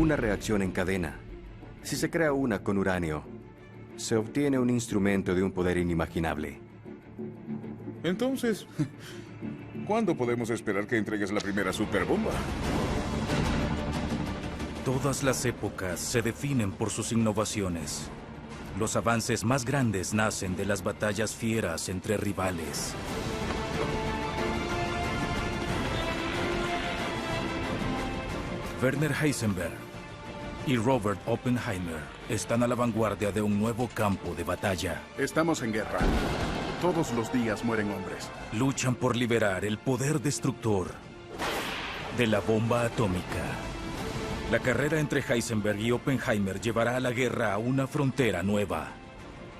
una reacción en cadena. Si se crea una con uranio, se obtiene un instrumento de un poder inimaginable. Entonces, ¿cuándo podemos esperar que entregues la primera superbomba? Todas las épocas se definen por sus innovaciones. Los avances más grandes nacen de las batallas fieras entre rivales. Werner Heisenberg y Robert Oppenheimer están a la vanguardia de un nuevo campo de batalla. Estamos en guerra. Todos los días mueren hombres. Luchan por liberar el poder destructor de la bomba atómica. La carrera entre Heisenberg y Oppenheimer llevará a la guerra a una frontera nueva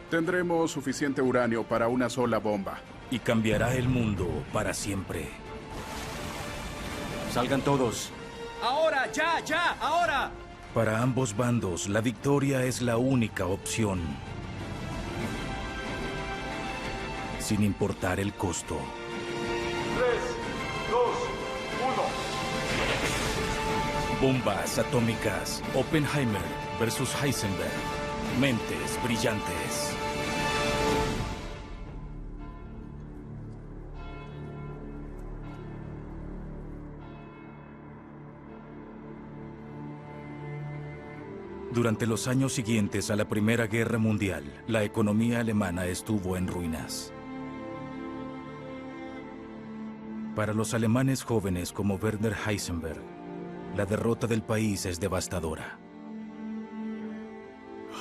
Tendremos suficiente uranio para una sola bomba. y cambiará el mundo para siempre. ¡Salgan todos! ¡Ahora! ¡Ya! ¡Ya! ¡Ahora! Para ambos bandos, la victoria es la única opción, sin importar el costo. 3, 2, 1. Bombas atómicas. Oppenheimer versus Heisenberg. Mentes brillantes. Durante los años siguientes a la Primera Guerra Mundial, la economía alemana estuvo en ruinas. Para los alemanes jóvenes como Werner Heisenberg, la derrota del país es devastadora.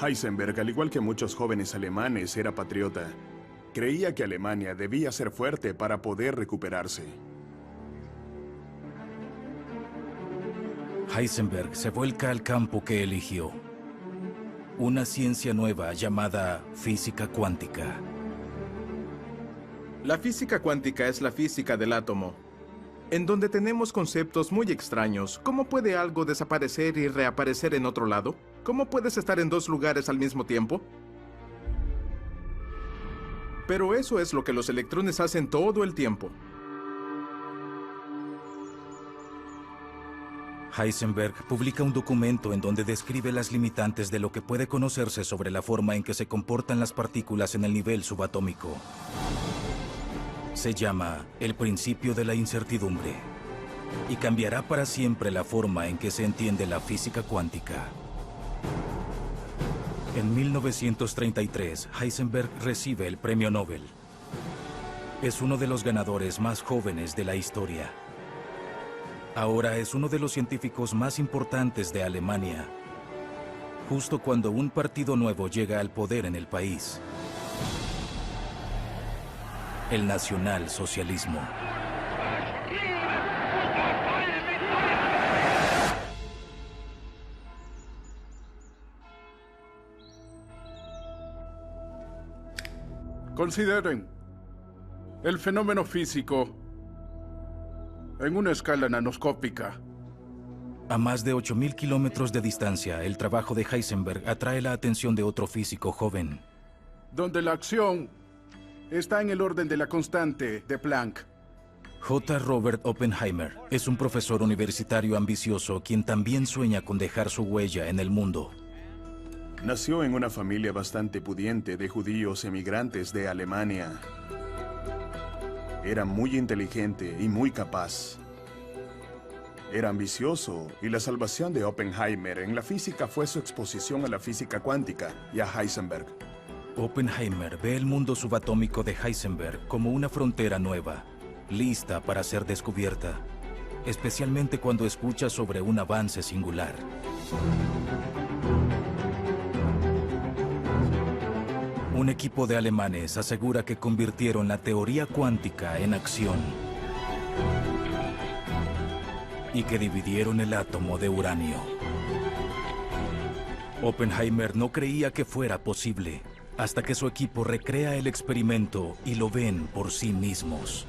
Heisenberg, al igual que muchos jóvenes alemanes, era patriota. Creía que Alemania debía ser fuerte para poder recuperarse. Heisenberg se vuelca al campo que eligió. Una ciencia nueva llamada física cuántica. La física cuántica es la física del átomo, en donde tenemos conceptos muy extraños. ¿Cómo puede algo desaparecer y reaparecer en otro lado? ¿Cómo puedes estar en dos lugares al mismo tiempo? Pero eso es lo que los electrones hacen todo el tiempo. Heisenberg publica un documento en donde describe las limitantes de lo que puede conocerse sobre la forma en que se comportan las partículas en el nivel subatómico. Se llama el principio de la incertidumbre y cambiará para siempre la forma en que se entiende la física cuántica. En 1933, Heisenberg recibe el Premio Nobel. Es uno de los ganadores más jóvenes de la historia. Ahora es uno de los científicos más importantes de Alemania, justo cuando un partido nuevo llega al poder en el país: el nacionalsocialismo. Consideren el fenómeno físico en una escala nanoscópica. A más de 8.000 kilómetros de distancia, el trabajo de Heisenberg atrae la atención de otro físico joven. Donde la acción está en el orden de la constante de Planck. J. Robert Oppenheimer es un profesor universitario ambicioso quien también sueña con dejar su huella en el mundo. Nació en una familia bastante pudiente de judíos emigrantes de Alemania. Era muy inteligente y muy capaz. Era ambicioso y la salvación de Oppenheimer en la física fue su exposición a la física cuántica y a Heisenberg. Oppenheimer ve el mundo subatómico de Heisenberg como una frontera nueva, lista para ser descubierta, especialmente cuando escucha sobre un avance singular. Un equipo de alemanes asegura que convirtieron la teoría cuántica en acción y que dividieron el átomo de uranio. Oppenheimer no creía que fuera posible, hasta que su equipo recrea el experimento y lo ven por sí mismos.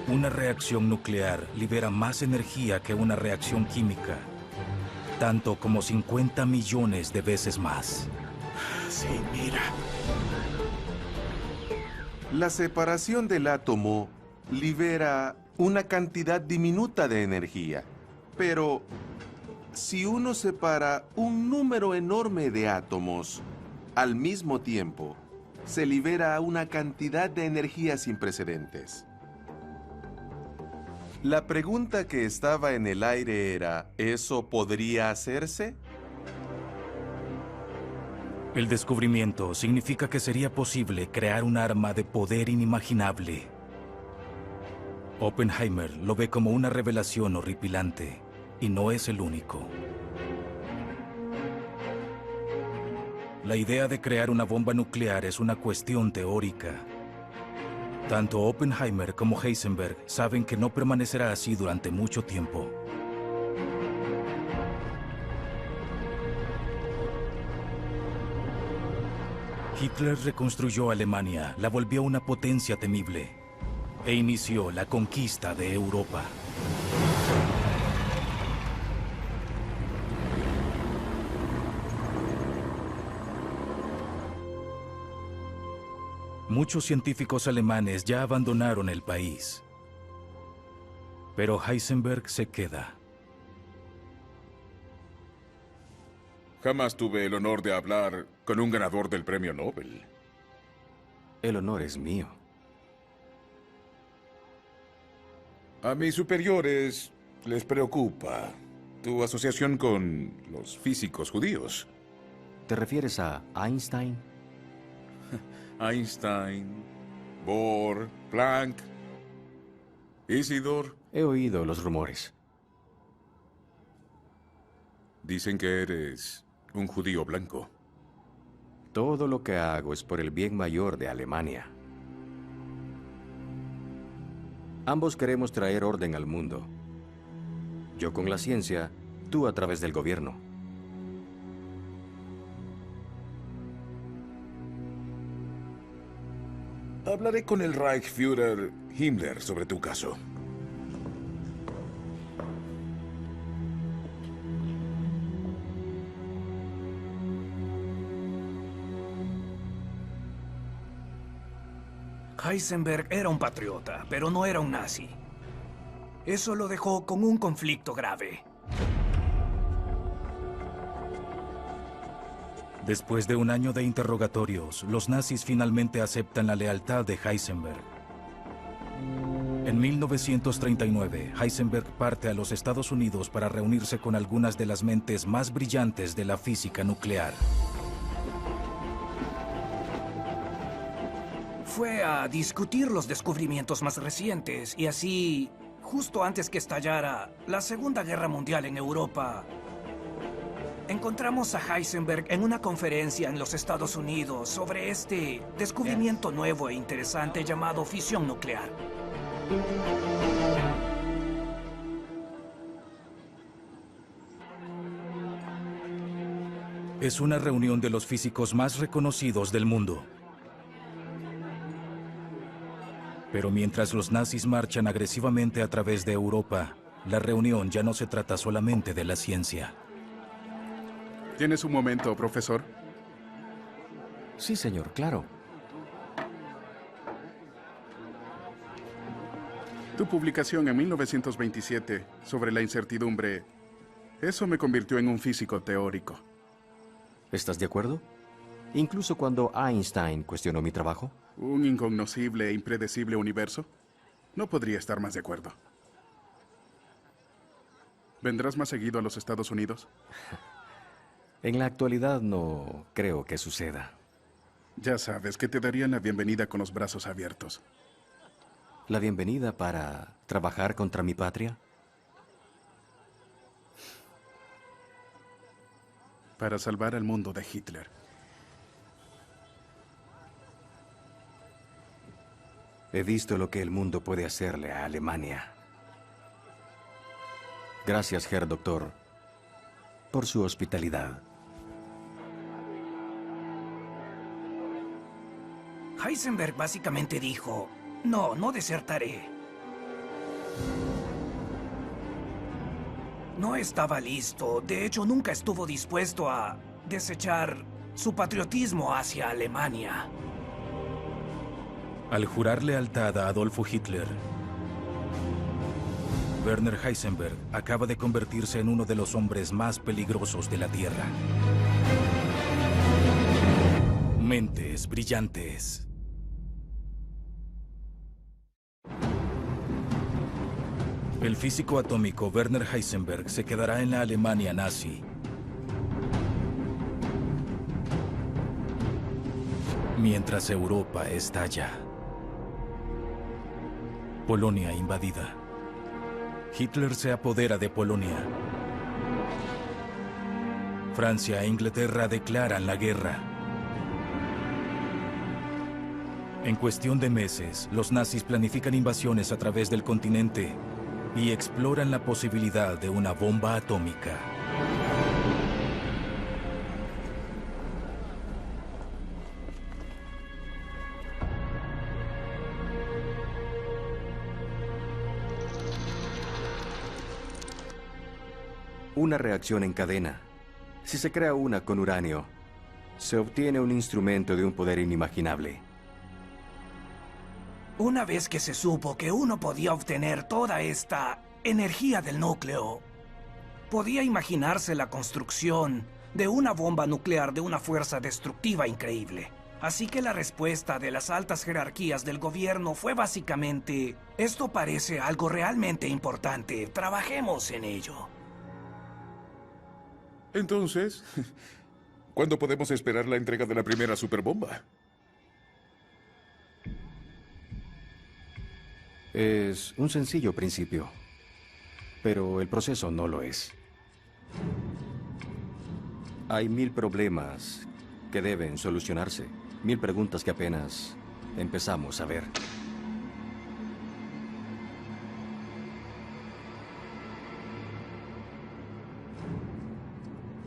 Una reacción nuclear libera más energía que una reacción química, tanto como 50 millones de veces más. Sí, mira. La separación del átomo libera una cantidad diminuta de energía. Pero si uno separa un número enorme de átomos al mismo tiempo, se libera una cantidad de energía sin precedentes. La pregunta que estaba en el aire era, ¿eso podría hacerse? El descubrimiento significa que sería posible crear un arma de poder inimaginable. Oppenheimer lo ve como una revelación horripilante, y no es el único. La idea de crear una bomba nuclear es una cuestión teórica. Tanto Oppenheimer como Heisenberg saben que no permanecerá así durante mucho tiempo. Hitler reconstruyó Alemania, la volvió una potencia temible e inició la conquista de Europa. Muchos científicos alemanes ya abandonaron el país, pero Heisenberg se queda. Jamás tuve el honor de hablar con un ganador del premio Nobel. El honor es mío. A mis superiores les preocupa tu asociación con los físicos judíos. ¿Te refieres a Einstein? Einstein, Bohr, Planck, Isidor. He oído los rumores. Dicen que eres un judío blanco. Todo lo que hago es por el bien mayor de Alemania. Ambos queremos traer orden al mundo. Yo con la ciencia, tú a través del gobierno. Hablaré con el Reichsführer Himmler sobre tu caso. Heisenberg era un patriota, pero no era un nazi. Eso lo dejó con un conflicto grave. Después de un año de interrogatorios, los nazis finalmente aceptan la lealtad de Heisenberg. En 1939, Heisenberg parte a los Estados Unidos para reunirse con algunas de las mentes más brillantes de la física nuclear. Fue a discutir los descubrimientos más recientes y así, justo antes que estallara la Segunda Guerra Mundial en Europa, encontramos a Heisenberg en una conferencia en los Estados Unidos sobre este descubrimiento nuevo e interesante llamado fisión nuclear. Es una reunión de los físicos más reconocidos del mundo. Pero mientras los nazis marchan agresivamente a través de Europa, la reunión ya no se trata solamente de la ciencia. ¿Tienes un momento, profesor? Sí, señor, claro. Tu publicación en 1927 sobre la incertidumbre, eso me convirtió en un físico teórico. ¿Estás de acuerdo? Incluso cuando Einstein cuestionó mi trabajo. ¿Un incognoscible e impredecible universo? No podría estar más de acuerdo. ¿Vendrás más seguido a los Estados Unidos? En la actualidad no creo que suceda. Ya sabes que te darían la bienvenida con los brazos abiertos. ¿La bienvenida para trabajar contra mi patria? Para salvar al mundo de Hitler. He visto lo que el mundo puede hacerle a Alemania. Gracias, Herr Doctor, por su hospitalidad. Heisenberg básicamente dijo, no desertaré. No estaba listo, de hecho nunca estuvo dispuesto a desechar su patriotismo hacia Alemania. Al jurar lealtad a Adolfo Hitler, Werner Heisenberg acaba de convertirse en uno de los hombres más peligrosos de la Tierra. Mentes brillantes. El físico atómico Werner Heisenberg se quedará en la Alemania nazi. Mientras Europa estalla. Polonia invadida. Hitler se apodera de Polonia. Francia e Inglaterra declaran la guerra. En cuestión de meses, los nazis planifican invasiones a través del continente y exploran la posibilidad de una bomba atómica. Una reacción en cadena. Si se crea una con uranio, se obtiene un instrumento de un poder inimaginable. Una vez que se supo que uno podía obtener toda esta energía del núcleo, podía imaginarse la construcción de una bomba nuclear de una fuerza destructiva increíble. Así que la respuesta de las altas jerarquías del gobierno fue básicamente: esto parece algo realmente importante, trabajemos en ello. Entonces, ¿cuándo podemos esperar la entrega de la primera superbomba? Es un sencillo principio, pero el proceso no lo es. Hay 1000 problemas que deben solucionarse, 1000 preguntas que apenas empezamos a ver.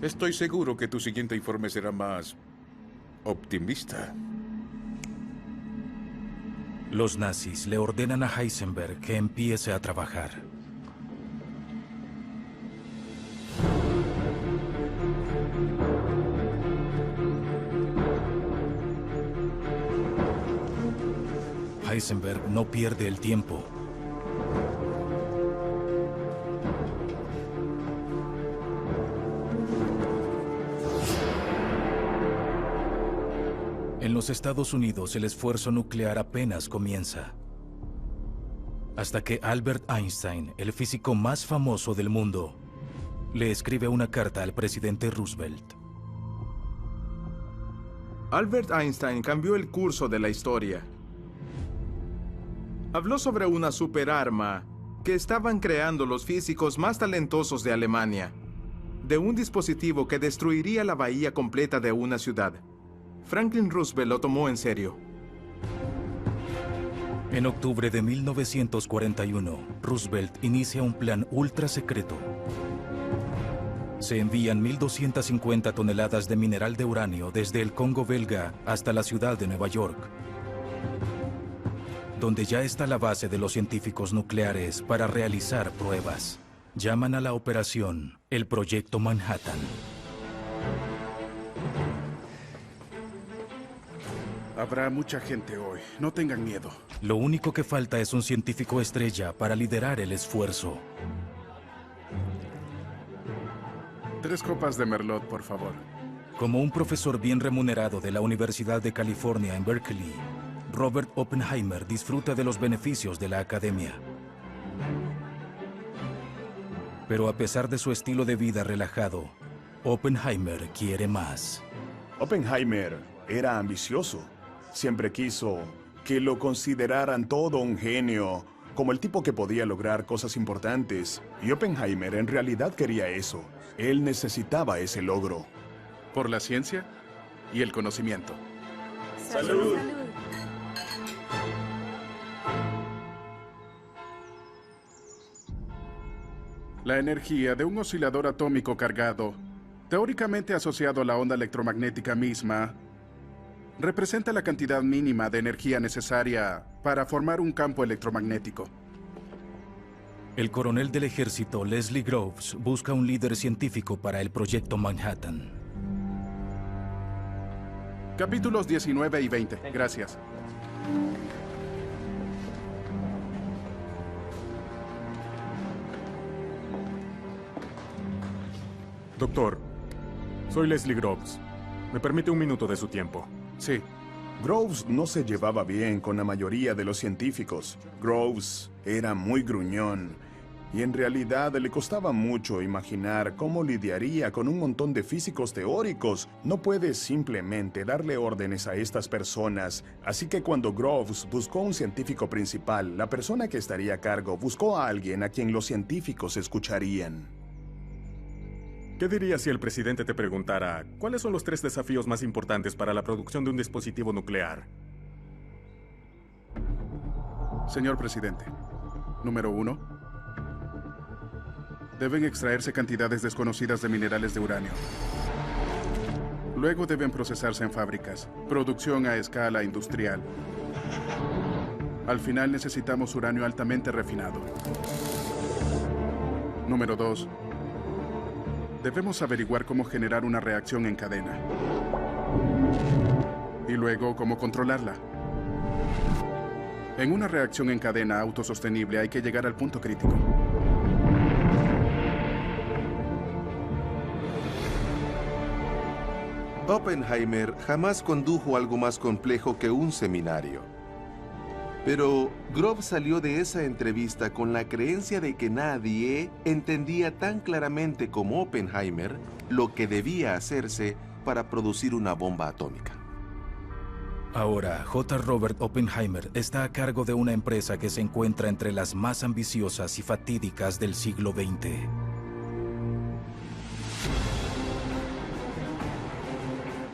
Estoy seguro que tu siguiente informe será más optimista. Los nazis le ordenan a Heisenberg que empiece a trabajar. Heisenberg no pierde el tiempo. En los Estados Unidos, el esfuerzo nuclear apenas comienza. Hasta que Albert Einstein, el físico más famoso del mundo, le escribe una carta al presidente Roosevelt. Albert Einstein cambió el curso de la historia. Habló sobre una superarma que estaban creando los físicos más talentosos de Alemania, de un dispositivo que destruiría la bahía completa de una ciudad. Franklin Roosevelt lo tomó en serio. En octubre de 1941, Roosevelt inicia un plan ultra secreto. Se envían 1.250 toneladas de mineral de uranio desde el Congo belga hasta la ciudad de Nueva York, donde ya está la base de los científicos nucleares para realizar pruebas. Llaman a la operación el Proyecto Manhattan. Habrá mucha gente hoy. No tengan miedo. Lo único que falta es un científico estrella para liderar el esfuerzo. 3 copas de Merlot, por favor. Como un profesor bien remunerado de la Universidad de California en Berkeley, Robert Oppenheimer disfruta de los beneficios de la academia. Pero a pesar de su estilo de vida relajado, Oppenheimer quiere más. Oppenheimer era ambicioso. Siempre quiso que lo consideraran todo un genio, como el tipo que podía lograr cosas importantes. Y Oppenheimer en realidad quería eso. Él necesitaba ese logro. Por la ciencia y el conocimiento. ¡Salud! La energía de un oscilador atómico cargado, teóricamente asociado a la onda electromagnética misma, representa la cantidad mínima de energía necesaria para formar un campo electromagnético. El coronel del ejército Leslie Groves busca un líder científico para el Proyecto Manhattan. Capítulos 19 y 20. Gracias. Doctor, soy Leslie Groves. ¿Me permite un minuto de su tiempo? Sí. Groves no se llevaba bien con la mayoría de los científicos. Groves era muy gruñón y en realidad le costaba mucho imaginar cómo lidiaría con un montón de físicos teóricos. No puedes simplemente darle órdenes a estas personas. Así que cuando Groves buscó un científico principal, la persona que estaría a cargo buscó a alguien a quien los científicos escucharían. ¿Qué dirías si el presidente te preguntara cuáles son los 3 desafíos más importantes para la producción de un dispositivo nuclear? Señor presidente, número 1. Deben extraerse cantidades desconocidas de minerales de uranio. Luego deben procesarse en fábricas. Producción a escala industrial. Al final necesitamos uranio altamente refinado. Número 2. Debemos averiguar cómo generar una reacción en cadena. Y luego, cómo controlarla. En una reacción en cadena autosostenible hay que llegar al punto crítico. Oppenheimer jamás condujo algo más complejo que un seminario. Pero Groves salió de esa entrevista con la creencia de que nadie entendía tan claramente como Oppenheimer lo que debía hacerse para producir una bomba atómica. Ahora, J. Robert Oppenheimer está a cargo de una empresa que se encuentra entre las más ambiciosas y fatídicas del siglo XX.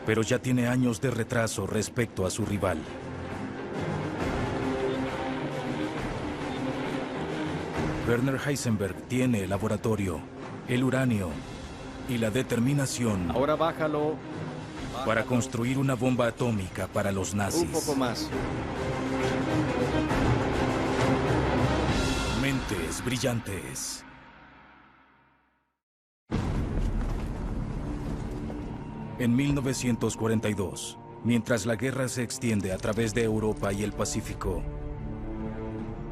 Pero ya tiene años de retraso respecto a su rival. Werner Heisenberg tiene el laboratorio, el uranio y la determinación. Ahora bájalo. Para construir una bomba atómica para los nazis. Un poco más. Mentes brillantes. En 1942, mientras la guerra se extiende a través de Europa y el Pacífico,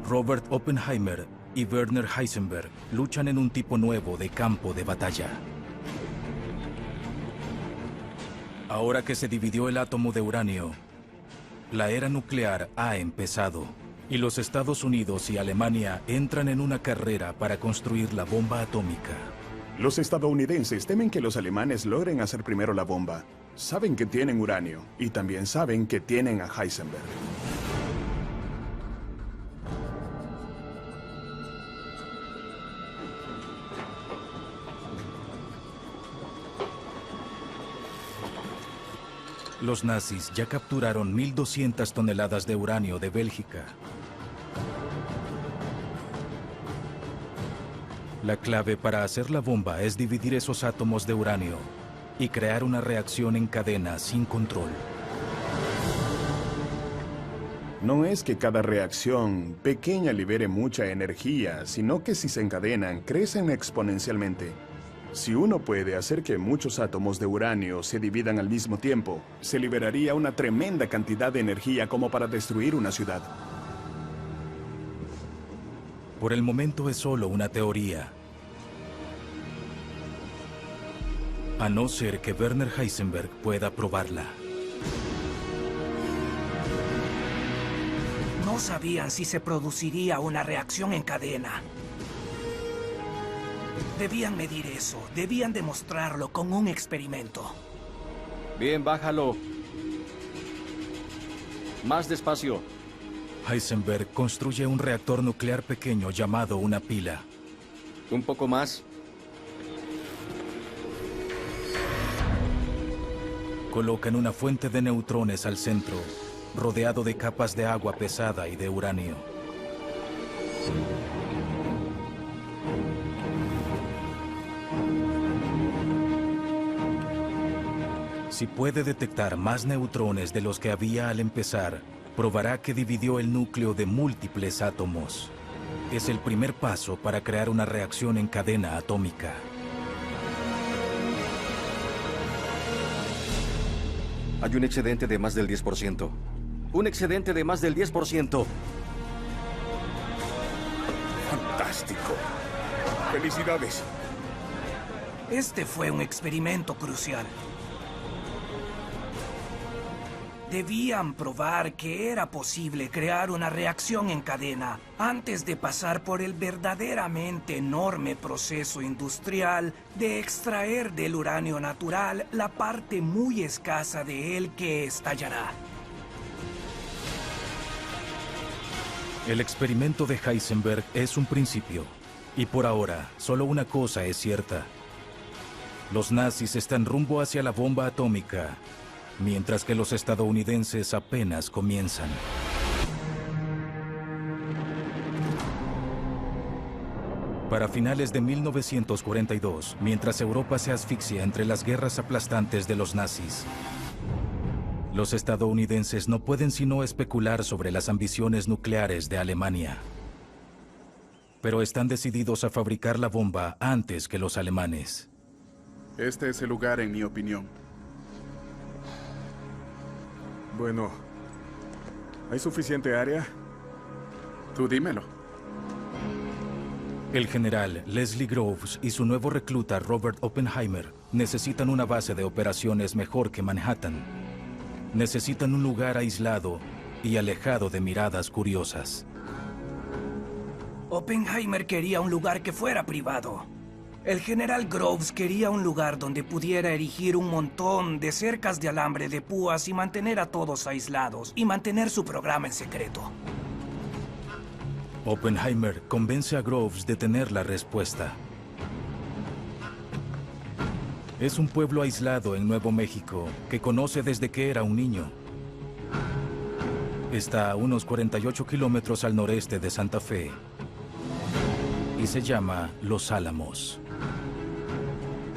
Robert Oppenheimer y Werner Heisenberg luchan en un tipo nuevo de campo de batalla. Ahora que se dividió el átomo de uranio, la era nuclear ha empezado y los Estados Unidos y Alemania entran en una carrera para construir la bomba atómica. Los estadounidenses temen que los alemanes logren hacer primero la bomba. Saben que tienen uranio y también saben que tienen a Heisenberg. Los nazis ya capturaron 1.200 toneladas de uranio de Bélgica. La clave para hacer la bomba es dividir esos átomos de uranio y crear una reacción en cadena sin control. No es que cada reacción pequeña libere mucha energía, sino que si se encadenan, crecen exponencialmente. Si uno puede hacer que muchos átomos de uranio se dividan al mismo tiempo, se liberaría una tremenda cantidad de energía como para destruir una ciudad. Por el momento es solo una teoría. A no ser que Werner Heisenberg pueda probarla. No sabían si se produciría una reacción en cadena. Debían medir eso, debían demostrarlo con un experimento. Bien, bájalo. Más despacio. Heisenberg construye un reactor nuclear pequeño llamado una pila. Un poco más. Colocan una fuente de neutrones al centro, rodeado de capas de agua pesada y de uranio. Si puede detectar más neutrones de los que había al empezar, probará que dividió el núcleo de múltiples átomos. Es el primer paso para crear una reacción en cadena atómica. Hay un excedente de más del 10%. Un excedente de más del 10%. ¡Fantástico! ¡Felicidades! Este fue un experimento crucial. Debían probar que era posible crear una reacción en cadena antes de pasar por el verdaderamente enorme proceso industrial de extraer del uranio natural la parte muy escasa de él que estallará. El experimento de Heisenberg es un principio, y por ahora, solo una cosa es cierta. Los nazis están rumbo hacia la bomba atómica, mientras que los estadounidenses apenas comienzan. Para finales de 1942, mientras Europa se asfixia entre las guerras aplastantes de los nazis, los estadounidenses no pueden sino especular sobre las ambiciones nucleares de Alemania. Pero están decididos a fabricar la bomba antes que los alemanes. Este es el lugar, en mi opinión. Bueno, ¿hay suficiente área? Tú dímelo. El general Leslie Groves y su nuevo recluta Robert Oppenheimer necesitan una base de operaciones mejor que Manhattan. Necesitan un lugar aislado y alejado de miradas curiosas. Oppenheimer quería un lugar que fuera privado. El general Groves quería un lugar donde pudiera erigir un montón de cercas de alambre de púas y mantener a todos aislados y mantener su programa en secreto. Oppenheimer convence a Groves de tener la respuesta. Es un pueblo aislado en Nuevo México que conoce desde que era un niño. Está a unos 48 kilómetros al noreste de Santa Fe y se llama Los Álamos.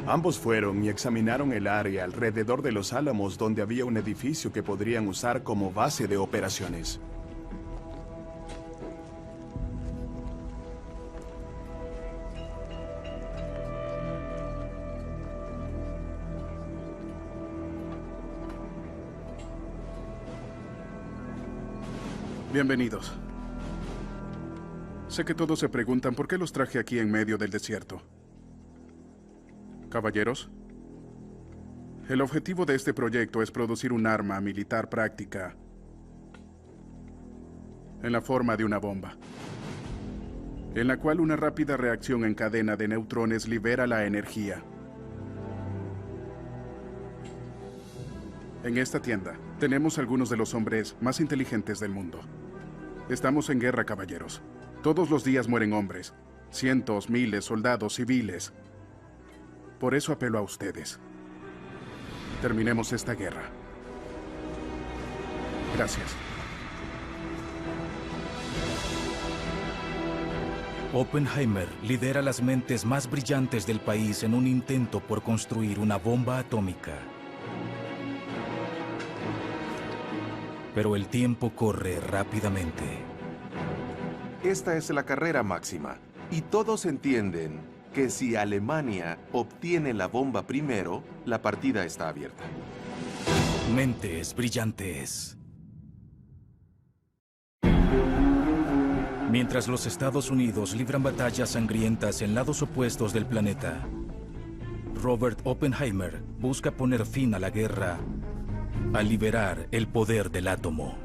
Ambos fueron y examinaron el área alrededor de Los Álamos, donde había un edificio que podrían usar como base de operaciones. Bienvenidos. Sé que todos se preguntan por qué los traje aquí en medio del desierto. Caballeros, el objetivo de este proyecto es producir un arma militar práctica en la forma de una bomba, en la cual una rápida reacción en cadena de neutrones libera la energía. En esta tienda tenemos algunos de los hombres más inteligentes del mundo. Estamos en guerra, caballeros. Todos los días mueren hombres, cientos, miles, soldados, civiles. Por eso apelo a ustedes. Terminemos esta guerra. Gracias. Oppenheimer lidera las mentes más brillantes del país en un intento por construir una bomba atómica. Pero el tiempo corre rápidamente. Esta es la carrera máxima, y todos entienden que si Alemania obtiene la bomba primero, la partida está abierta. Mentes brillantes. Mientras los Estados Unidos libran batallas sangrientas en lados opuestos del planeta, Robert Oppenheimer busca poner fin a la guerra al liberar el poder del átomo.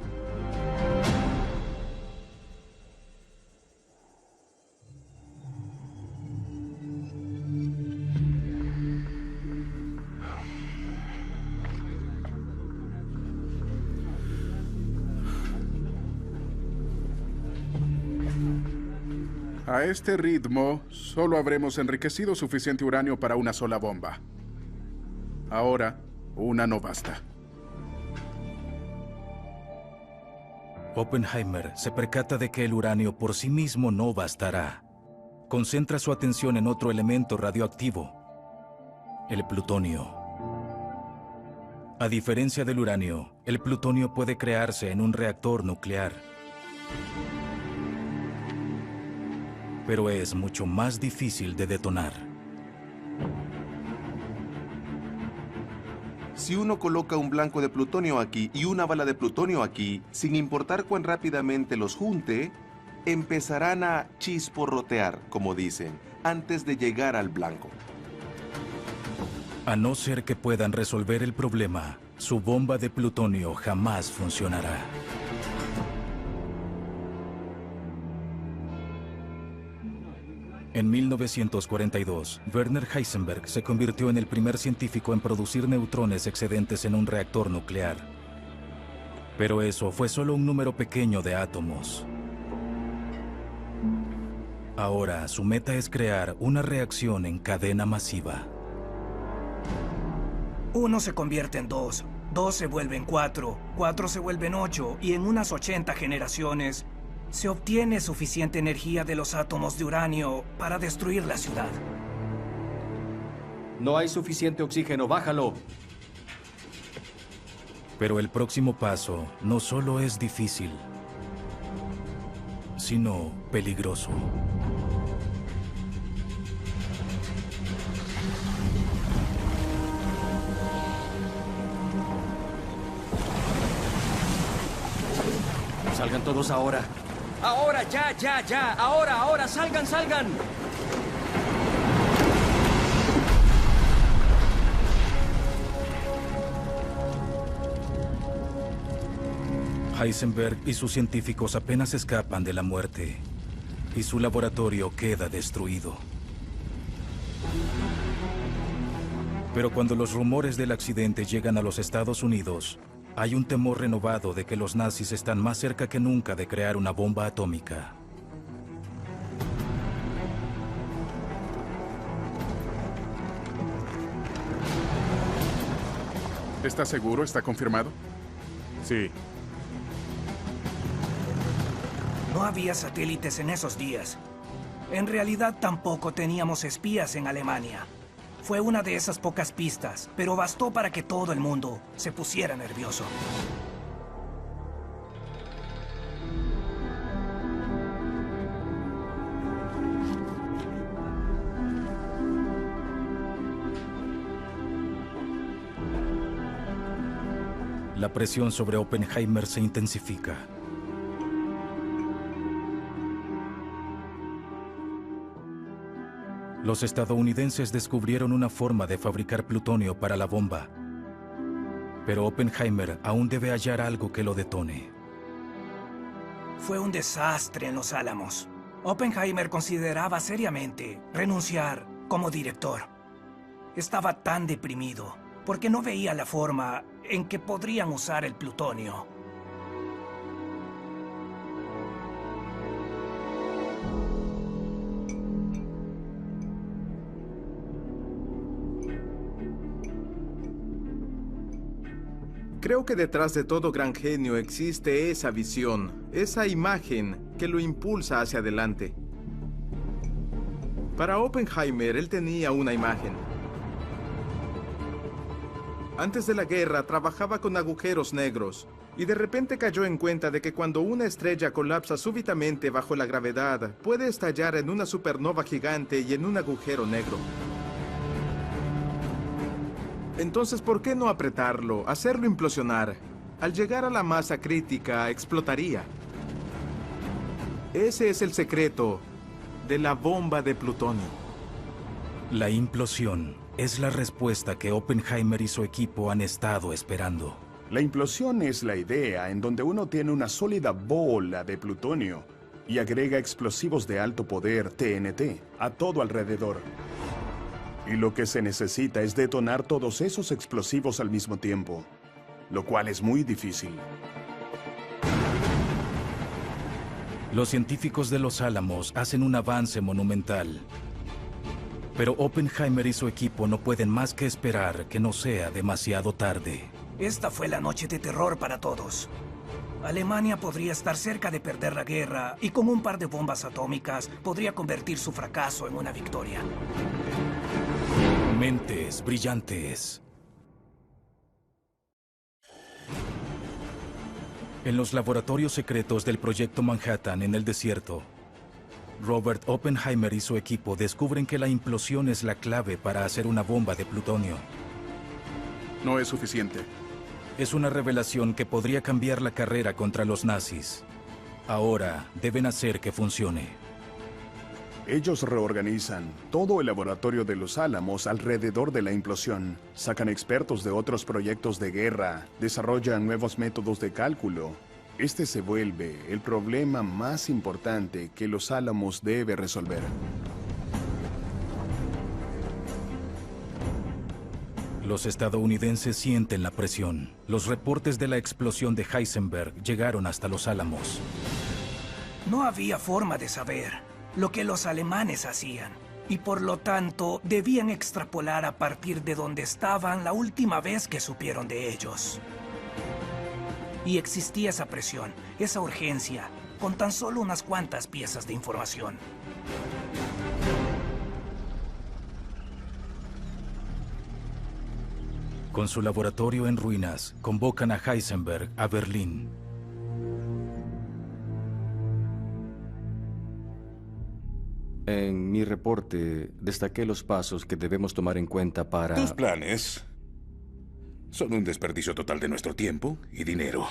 A este ritmo, solo habremos enriquecido suficiente uranio para una sola bomba. Ahora, una no basta. Oppenheimer se percata de que el uranio por sí mismo no bastará. Concentra su atención en otro elemento radioactivo, el plutonio. A diferencia del uranio, el plutonio puede crearse en un reactor nuclear. Pero es mucho más difícil de detonar. Si uno coloca un blanco de plutonio aquí y una bala de plutonio aquí, sin importar cuán rápidamente los junte, empezarán a chisporrotear, como dicen, antes de llegar al blanco. A no ser que puedan resolver el problema, su bomba de plutonio jamás funcionará. En 1942, Werner Heisenberg se convirtió en el primer científico en producir neutrones excedentes en un reactor nuclear. Pero eso fue solo un número pequeño de átomos. Ahora, su meta es crear una reacción en cadena masiva. 1 se convierte en 2, 2 se vuelve en 4, 4 se vuelve en 8, y en unas 80 generaciones se obtiene suficiente energía de los átomos de uranio para destruir la ciudad. No hay suficiente oxígeno, bájalo. Pero el próximo paso no solo es difícil, sino peligroso. Salgan todos ahora. Ahora, ya. Ahora, salgan. Heisenberg y sus científicos apenas escapan de la muerte, y su laboratorio queda destruido. Pero cuando los rumores del accidente llegan a los Estados Unidos, hay un temor renovado de que los nazis están más cerca que nunca de crear una bomba atómica. ¿Está seguro? ¿Está confirmado? Sí. No había satélites en esos días. En realidad tampoco teníamos espías en Alemania. Fue una de esas pocas pistas, pero bastó para que todo el mundo se pusiera nervioso. La presión sobre Oppenheimer se intensifica. Los estadounidenses descubrieron una forma de fabricar plutonio para la bomba. Pero Oppenheimer aún debe hallar algo que lo detone. Fue un desastre en Los Álamos. Oppenheimer consideraba seriamente renunciar como director. Estaba tan deprimido porque no veía la forma en que podrían usar el plutonio. Creo que detrás de todo gran genio existe esa visión, esa imagen que lo impulsa hacia adelante. Para Oppenheimer, él tenía una imagen. Antes de la guerra trabajaba con agujeros negros y de repente cayó en cuenta de que cuando una estrella colapsa súbitamente bajo la gravedad, puede estallar en una supernova gigante y en un agujero negro. Entonces, ¿por qué no apretarlo, hacerlo implosionar? Al llegar a la masa crítica, explotaría. Ese es el secreto de la bomba de plutonio. La implosión es la respuesta que Oppenheimer y su equipo han estado esperando. La implosión es la idea en donde uno tiene una sólida bola de plutonio y agrega explosivos de alto poder, TNT, a todo alrededor. Y lo que se necesita es detonar todos esos explosivos al mismo tiempo, lo cual es muy difícil. Los científicos de Los Álamos hacen un avance monumental. Pero Oppenheimer y su equipo no pueden más que esperar que no sea demasiado tarde. Esta fue la noche de terror para todos. Alemania podría estar cerca de perder la guerra y con un par de bombas atómicas podría convertir su fracaso en una victoria. Mentes brillantes. En los laboratorios secretos del Proyecto Manhattan en el desierto, Robert Oppenheimer y su equipo descubren que la implosión es la clave para hacer una bomba de plutonio. No es suficiente. Es una revelación que podría cambiar la carrera contra los nazis. Ahora deben hacer que funcione. Ellos reorganizan todo el laboratorio de los Álamos alrededor de la implosión. Sacan expertos de otros proyectos de guerra, desarrollan nuevos métodos de cálculo. Este se vuelve el problema más importante que los Álamos debe resolver. Los estadounidenses sienten la presión. Los reportes de la explosión de Heisenberg llegaron hasta los Álamos. No había forma de saber lo que los alemanes hacían, y por lo tanto debían extrapolar a partir de donde estaban la última vez que supieron de ellos. Y existía esa presión, esa urgencia, con tan solo unas cuantas piezas de información. Con su laboratorio en ruinas, convocan a Heisenberg a Berlín. En mi reporte, destaqué los pasos que debemos tomar en cuenta para... Tus planes son un desperdicio total de nuestro tiempo y dinero.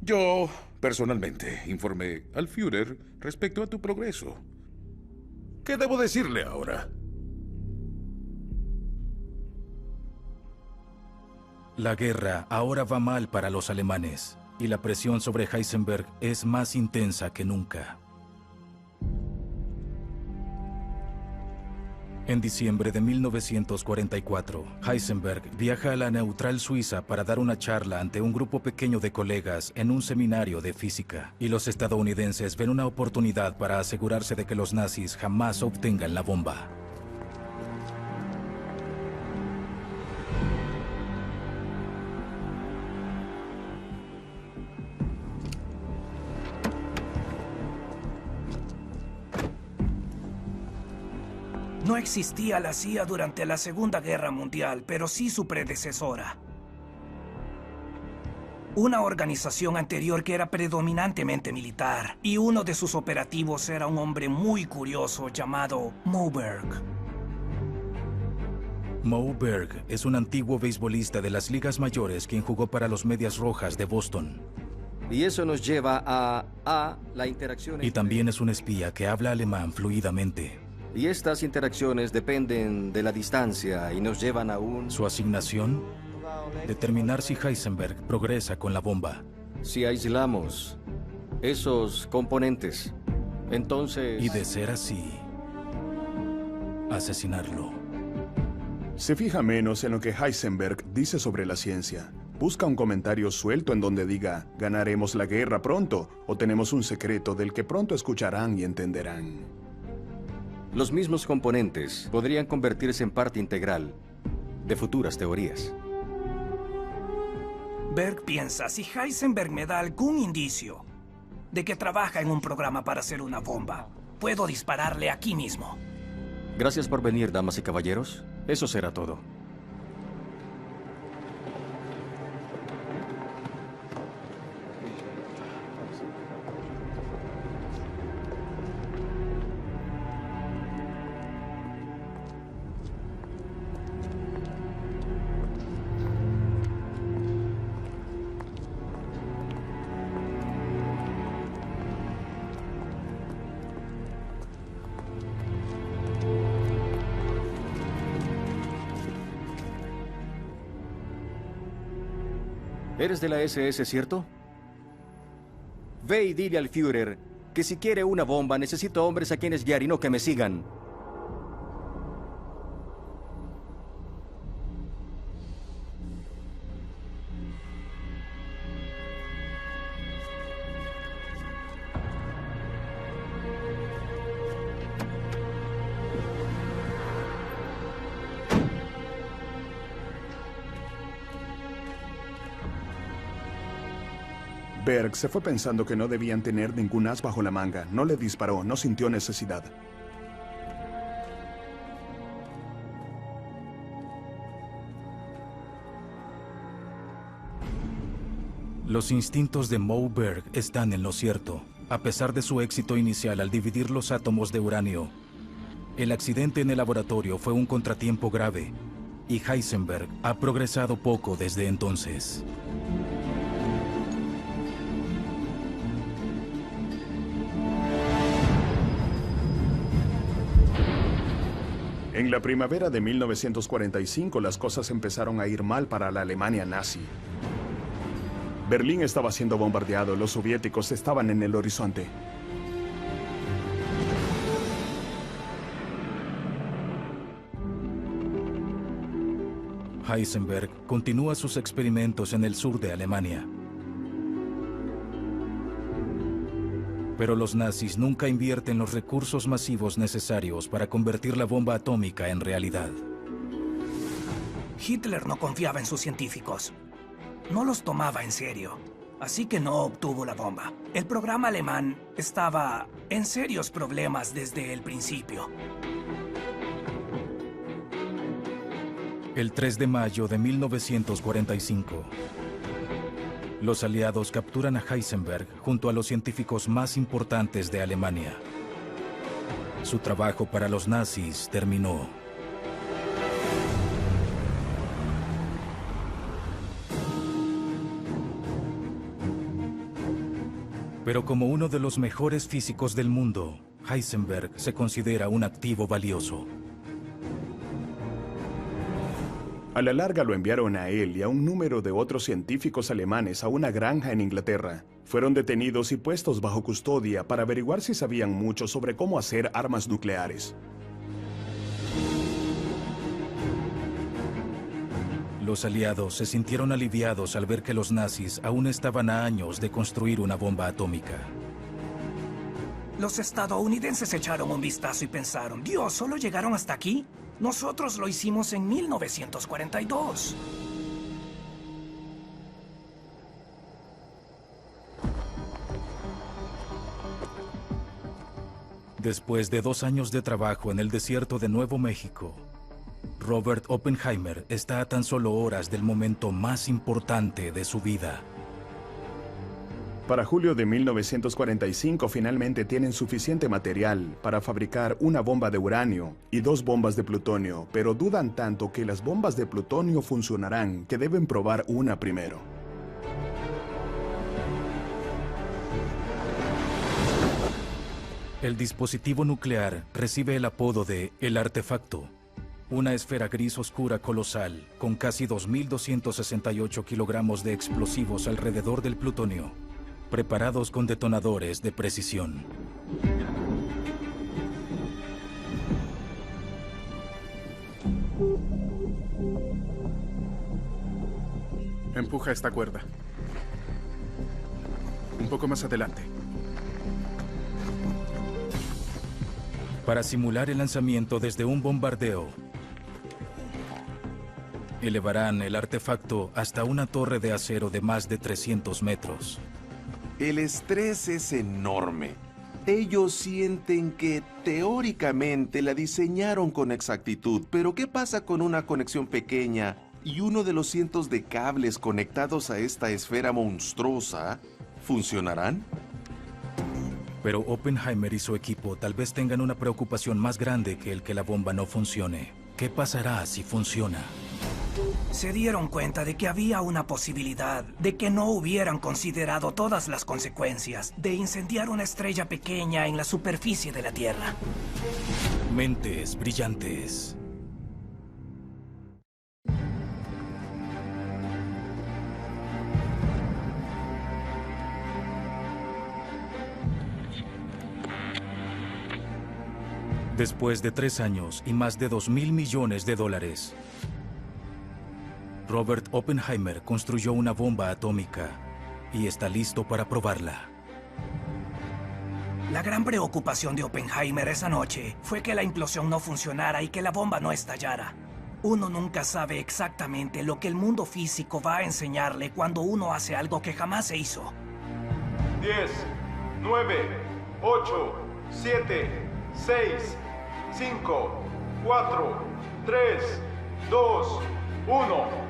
Yo, personalmente, informé al Führer respecto a tu progreso. ¿Qué debo decirle ahora? La guerra ahora va mal para los alemanes, y la presión sobre Heisenberg es más intensa que nunca. En diciembre de 1944, Heisenberg viaja a la neutral Suiza para dar una charla ante un grupo pequeño de colegas en un seminario de física. Y los estadounidenses ven una oportunidad para asegurarse de que los nazis jamás obtengan la bomba. No existía la CIA durante la Segunda Guerra Mundial, pero sí su predecesora. Una organización anterior que era predominantemente militar, y uno de sus operativos era un hombre muy curioso llamado Moberg. Moberg es un antiguo beisbolista de las ligas mayores quien jugó para los Medias Rojas de Boston. Y eso nos lleva a la interacción... Y también es un espía que habla alemán fluidamente. Y estas interacciones dependen de la distancia y nos llevan a un... Su asignación: determinar si Heisenberg progresa con la bomba. Si aislamos esos componentes, entonces... Y de ser así, asesinarlo. Se fija menos en lo que Heisenberg dice sobre la ciencia. Busca un comentario suelto en donde diga, ganaremos la guerra pronto, o tenemos un secreto del que pronto escucharán y entenderán. Los mismos componentes podrían convertirse en parte integral de futuras teorías. Berg piensa, si Heisenberg me da algún indicio de que trabaja en un programa para hacer una bomba, puedo dispararle aquí mismo. Gracias por venir, damas y caballeros. Eso será todo. ¿Eres de la SS, cierto? Ve y dile al Führer que si quiere una bomba necesito hombres a quienes guiar y no que me sigan. Berg se fue pensando que no debían tener ningún as bajo la manga. No le disparó, no sintió necesidad. Los instintos de Moberg están en lo cierto. A pesar de su éxito inicial al dividir los átomos de uranio, el accidente en el laboratorio fue un contratiempo grave, y Heisenberg ha progresado poco desde entonces. En la primavera de 1945 las cosas empezaron a ir mal para la Alemania nazi. Berlín estaba siendo bombardeado, los soviéticos estaban en el horizonte. Heisenberg continúa sus experimentos en el sur de Alemania. Pero los nazis nunca invierten los recursos masivos necesarios para convertir la bomba atómica en realidad. Hitler no confiaba en sus científicos. No los tomaba en serio. Así que no obtuvo la bomba. El programa alemán estaba en serios problemas desde el principio. El 3 de mayo de 1945, los aliados capturan a Heisenberg junto a los científicos más importantes de Alemania. Su trabajo para los nazis terminó. Pero como uno de los mejores físicos del mundo, Heisenberg se considera un activo valioso. A la larga lo enviaron a él y a un número de otros científicos alemanes a una granja en Inglaterra. Fueron detenidos y puestos bajo custodia para averiguar si sabían mucho sobre cómo hacer armas nucleares. Los aliados se sintieron aliviados al ver que los nazis aún estaban a años de construir una bomba atómica. Los estadounidenses echaron un vistazo y pensaron, Dios, ¿solo llegaron hasta aquí? Nosotros lo hicimos en 1942. Después de 2 años de trabajo en el desierto de Nuevo México, Robert Oppenheimer está a tan solo horas del momento más importante de su vida. Para julio de 1945 finalmente tienen suficiente material para fabricar una bomba de uranio y 2 bombas de plutonio, pero dudan tanto que las bombas de plutonio funcionarán que deben probar una primero. El dispositivo nuclear recibe el apodo de El Artefacto, una esfera gris oscura colosal con casi 2.268 kilogramos de explosivos alrededor del plutonio, preparados con detonadores de precisión. Empuja esta cuerda. Un poco más adelante. Para simular el lanzamiento desde un bombardeo, elevarán el artefacto hasta una torre de acero de más de 300 metros. El estrés es enorme. Ellos sienten que teóricamente la diseñaron con exactitud, pero ¿qué pasa con una conexión pequeña y uno de los cientos de cables conectados a esta esfera monstruosa? ¿Funcionarán? Pero Oppenheimer y su equipo tal vez tengan una preocupación más grande que el que la bomba no funcione. ¿Qué pasará si funciona? Se dieron cuenta de que había una posibilidad de que no hubieran considerado todas las consecuencias de incendiar una estrella pequeña en la superficie de la Tierra. Mentes brillantes. Después de 3 años y más de $2.000 millones, Robert Oppenheimer construyó una bomba atómica y está listo para probarla. La gran preocupación de Oppenheimer esa noche fue que la implosión no funcionara y que la bomba no estallara. Uno nunca sabe exactamente lo que el mundo físico va a enseñarle cuando uno hace algo que jamás se hizo. 10, 9, 8, 7, 6, 5, 4, 3, 2, 1.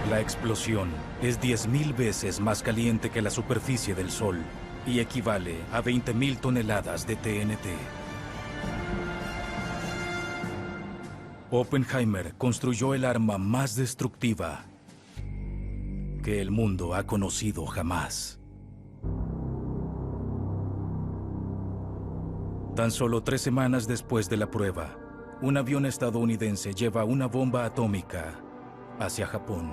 La explosión es 10.000 veces más caliente que la superficie del Sol y equivale a 20.000 toneladas de TNT. Oppenheimer construyó el arma más destructiva que el mundo ha conocido jamás. Tan solo 3 semanas después de la prueba, un avión estadounidense lleva una bomba atómica hacia Japón.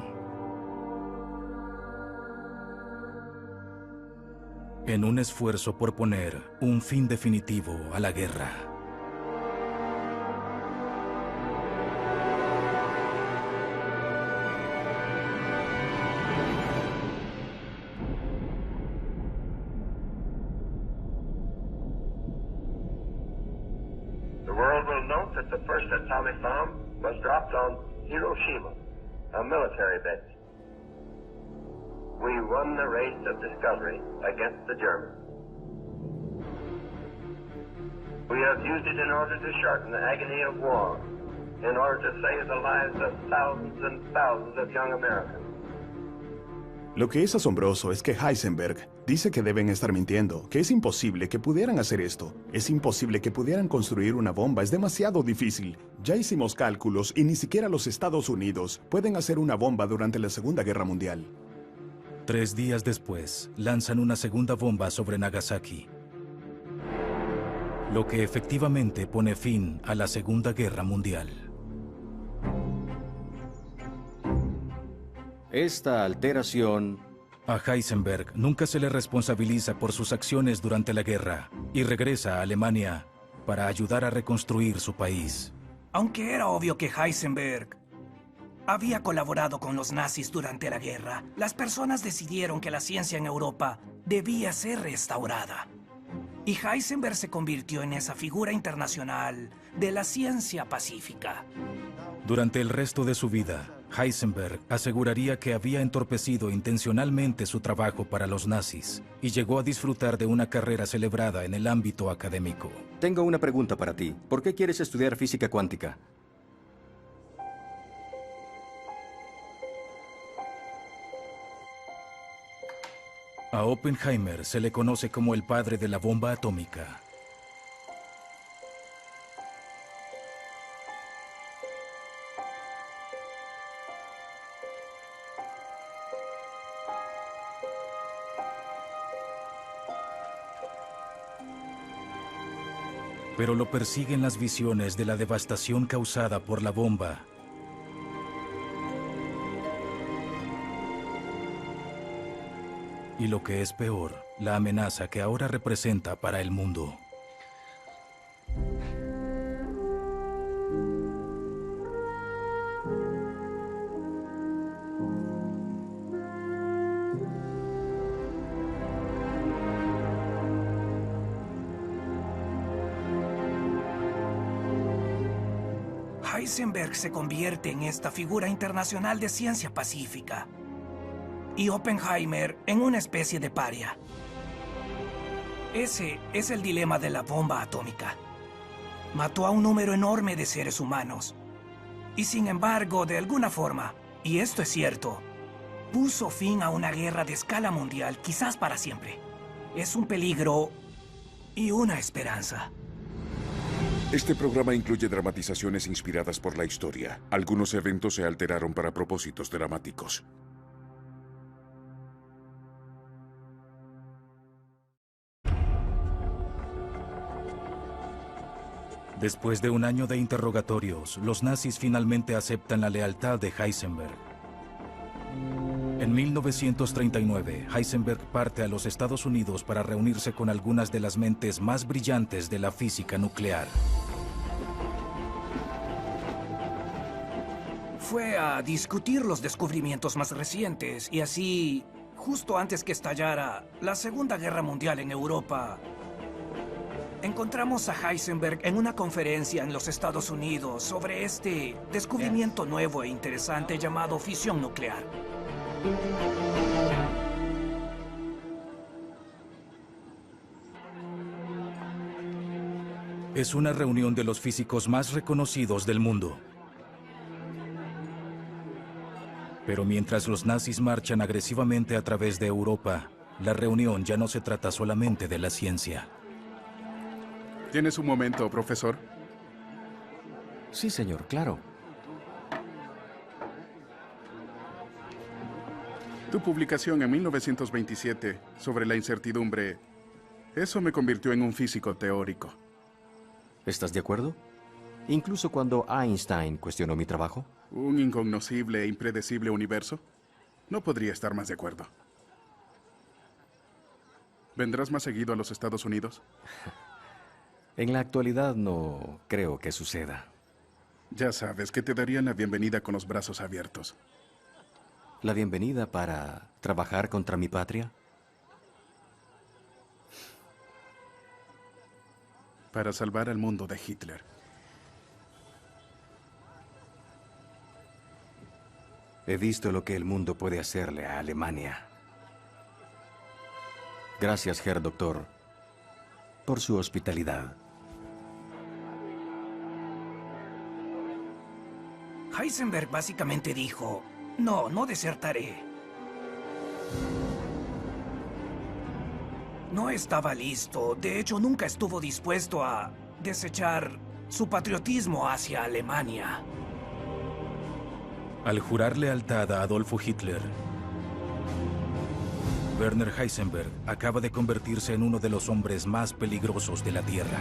En un esfuerzo por poner un fin definitivo a la guerra. The world will note that the first atomic bomb was dropped on Hiroshima, a military base. We won the race of discovery against the Germans. We have used it in order to shorten the agony of war, in order to save the lives of thousands and thousands of young Americans. Lo que es asombroso es que Heisenberg dice que deben estar mintiendo, que es imposible que pudieran hacer esto. Es imposible que pudieran construir una bomba, es demasiado difícil. Ya hicimos cálculos y ni siquiera los Estados Unidos pueden hacer una bomba durante la Segunda Guerra Mundial. 3 días después, lanzan una segunda bomba sobre Nagasaki, lo que efectivamente pone fin a la Segunda Guerra Mundial. Esta alteración... A Heisenberg nunca se le responsabiliza por sus acciones durante la guerra y regresa a Alemania para ayudar a reconstruir su país. Aunque era obvio que Heisenberg había colaborado con los nazis durante la guerra, las personas decidieron que la ciencia en Europa debía ser restaurada. Y Heisenberg se convirtió en esa figura internacional de la ciencia pacífica. Durante el resto de su vida, Heisenberg aseguraría que había entorpecido intencionalmente su trabajo para los nazis y llegó a disfrutar de una carrera celebrada en el ámbito académico. Tengo una pregunta para ti. ¿Por qué quieres estudiar física cuántica? A Oppenheimer se le conoce como el padre de la bomba atómica. Pero lo persiguen las visiones de la devastación causada por la bomba. Y lo que es peor, la amenaza que ahora representa para el mundo. Heisenberg se convierte en esta figura internacional de ciencia pacífica. Y Oppenheimer en una especie de paria. Ese es el dilema de la bomba atómica. Mató a un número enorme de seres humanos. Y sin embargo, de alguna forma, y esto es cierto, puso fin a una guerra de escala mundial, quizás para siempre. Es un peligro y una esperanza. Este programa incluye dramatizaciones inspiradas por la historia. Algunos eventos se alteraron para propósitos dramáticos. Después de un año de interrogatorios, los nazis finalmente aceptan la lealtad de Heisenberg. En 1939, Heisenberg parte a los Estados Unidos para reunirse con algunas de las mentes más brillantes de la física nuclear. Fue a discutir los descubrimientos más recientes y así, justo antes que estallara la Segunda Guerra Mundial en Europa, encontramos a Heisenberg en una conferencia en los Estados Unidos sobre este descubrimiento nuevo e interesante llamado fisión nuclear. Es una reunión de los físicos más reconocidos del mundo. Pero mientras los nazis marchan agresivamente a través de Europa, la reunión ya no se trata solamente de la ciencia. ¿Tienes un momento, profesor? Sí, señor, claro. Tu publicación en 1927 sobre la incertidumbre, eso me convirtió en un físico teórico. ¿Estás de acuerdo? Incluso cuando Einstein cuestionó mi trabajo. ¿Un incognoscible e impredecible universo? No podría estar más de acuerdo. ¿Vendrás más seguido a los Estados Unidos? En la actualidad no creo que suceda. Ya sabes que te darían la bienvenida con los brazos abiertos. ¿La bienvenida para trabajar contra mi patria? Para salvar al mundo de Hitler. He visto lo que el mundo puede hacerle a Alemania. Gracias, Herr Doctor, por su hospitalidad. Heisenberg básicamente dijo, no desertaré. No estaba listo, de hecho nunca estuvo dispuesto a desechar su patriotismo hacia Alemania. Al jurar lealtad a Adolfo Hitler, Werner Heisenberg acaba de convertirse en uno de los hombres más peligrosos de la Tierra.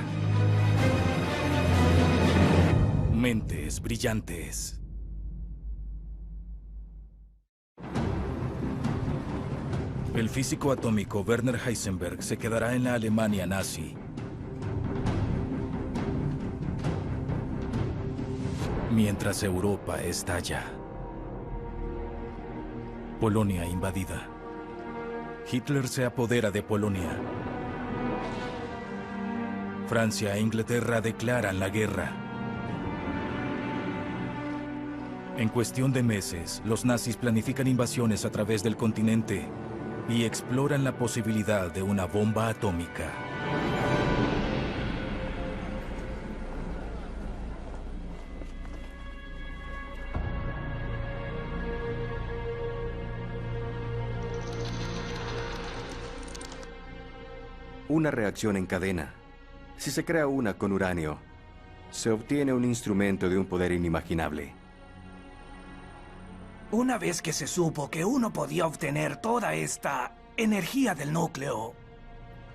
Mentes brillantes. El físico atómico Werner Heisenberg se quedará en la Alemania nazi. Mientras Europa estalla. Polonia invadida. Hitler se apodera de Polonia. Francia e Inglaterra declaran la guerra. En cuestión de meses, los nazis planifican invasiones a través del continente y exploran la posibilidad de una bomba atómica. Una reacción en cadena. Si se crea una con uranio, se obtiene un instrumento de un poder inimaginable. Una vez que se supo que uno podía obtener toda esta energía del núcleo,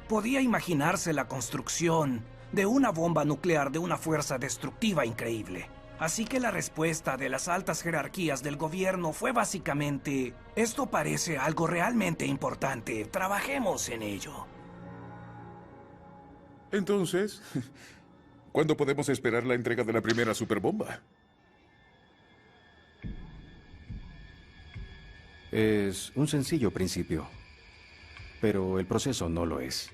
podía imaginarse la construcción de una bomba nuclear de una fuerza destructiva increíble. Así que la respuesta de las altas jerarquías del gobierno fue básicamente, esto parece algo realmente importante, trabajemos en ello. Entonces, ¿cuándo podemos esperar la entrega de la primera superbomba? Es un sencillo principio, pero el proceso no lo es.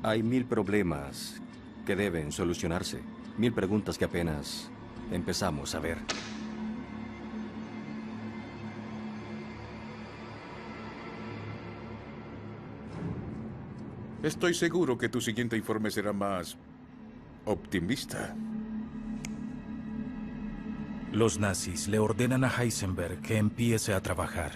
Hay 1000 problemas que deben solucionarse, 1000 preguntas que apenas empezamos a ver. Estoy seguro que tu siguiente informe será más optimista. Los nazis le ordenan a Heisenberg que empiece a trabajar.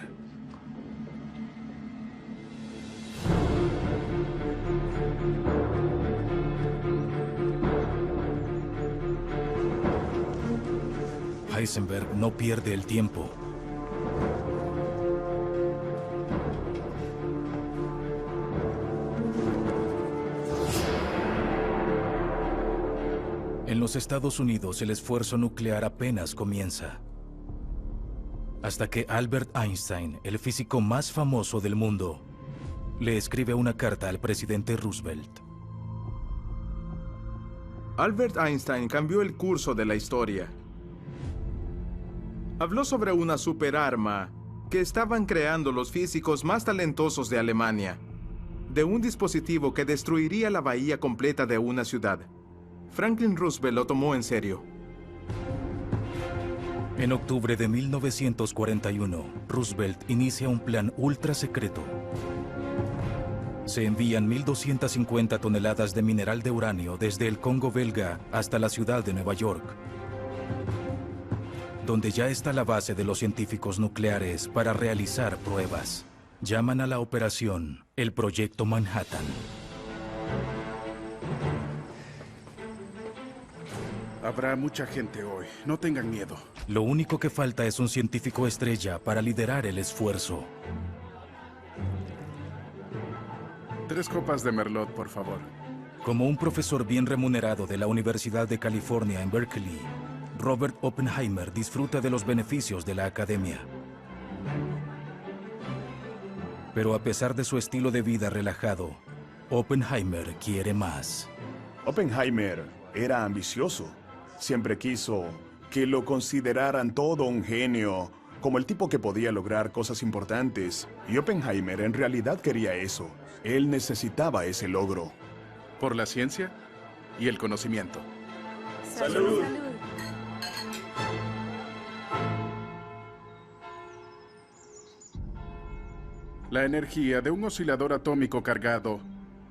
Heisenberg no pierde el tiempo. En los Estados Unidos, el esfuerzo nuclear apenas comienza. Hasta que Albert Einstein, el físico más famoso del mundo, le escribe una carta al presidente Roosevelt. Albert Einstein cambió el curso de la historia. Habló sobre una superarma que estaban creando los físicos más talentosos de Alemania, de un dispositivo que destruiría la bahía completa de una ciudad. Franklin Roosevelt lo tomó en serio. En octubre de 1941, Roosevelt inicia un plan ultra secreto. Se envían 1.250 toneladas de mineral de uranio desde el Congo belga hasta la ciudad de Nueva York, donde ya está la base de los científicos nucleares para realizar pruebas. Llaman a la operación el Proyecto Manhattan. Habrá mucha gente hoy. No tengan miedo. Lo único que falta es un científico estrella para liderar el esfuerzo. 3 copas de Merlot, por favor. Como un profesor bien remunerado de la Universidad de California en Berkeley, Robert Oppenheimer disfruta de los beneficios de la academia. Pero a pesar de su estilo de vida relajado, Oppenheimer quiere más. Oppenheimer era ambicioso. Siempre quiso que lo consideraran todo un genio, como el tipo que podía lograr cosas importantes. Y Oppenheimer en realidad quería eso. Él necesitaba ese logro. Por la ciencia y el conocimiento. ¡Salud! La energía de un oscilador atómico cargado,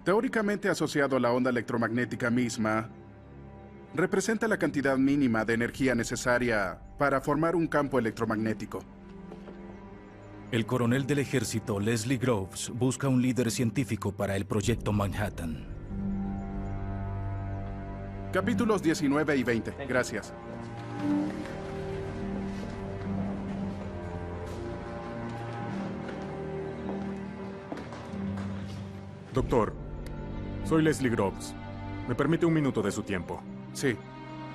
teóricamente asociado a la onda electromagnética misma, representa la cantidad mínima de energía necesaria para formar un campo electromagnético. El coronel del ejército Leslie Groves busca un líder científico para el proyecto Manhattan. Capítulos 19 y 20. Gracias. Doctor, soy Leslie Groves. ¿Me permite un minuto de su tiempo? Sí.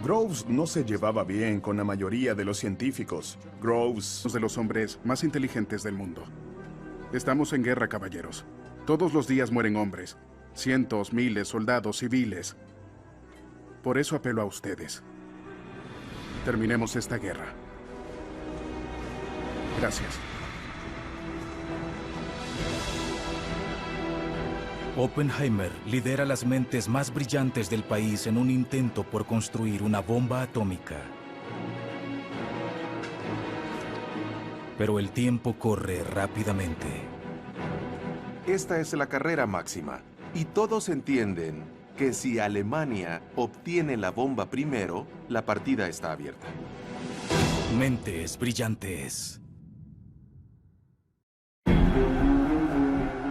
Groves no se llevaba bien con la mayoría de los científicos. Groves... de los hombres más inteligentes del mundo. Estamos en guerra, caballeros. Todos los días mueren hombres. Cientos, miles, soldados, civiles. Por eso apelo a ustedes. Terminemos esta guerra. Gracias. Oppenheimer lidera las mentes más brillantes del país en un intento por construir una bomba atómica. Pero el tiempo corre rápidamente. Esta es la carrera máxima, y todos entienden que si Alemania obtiene la bomba primero, la partida está abierta. Mentes brillantes.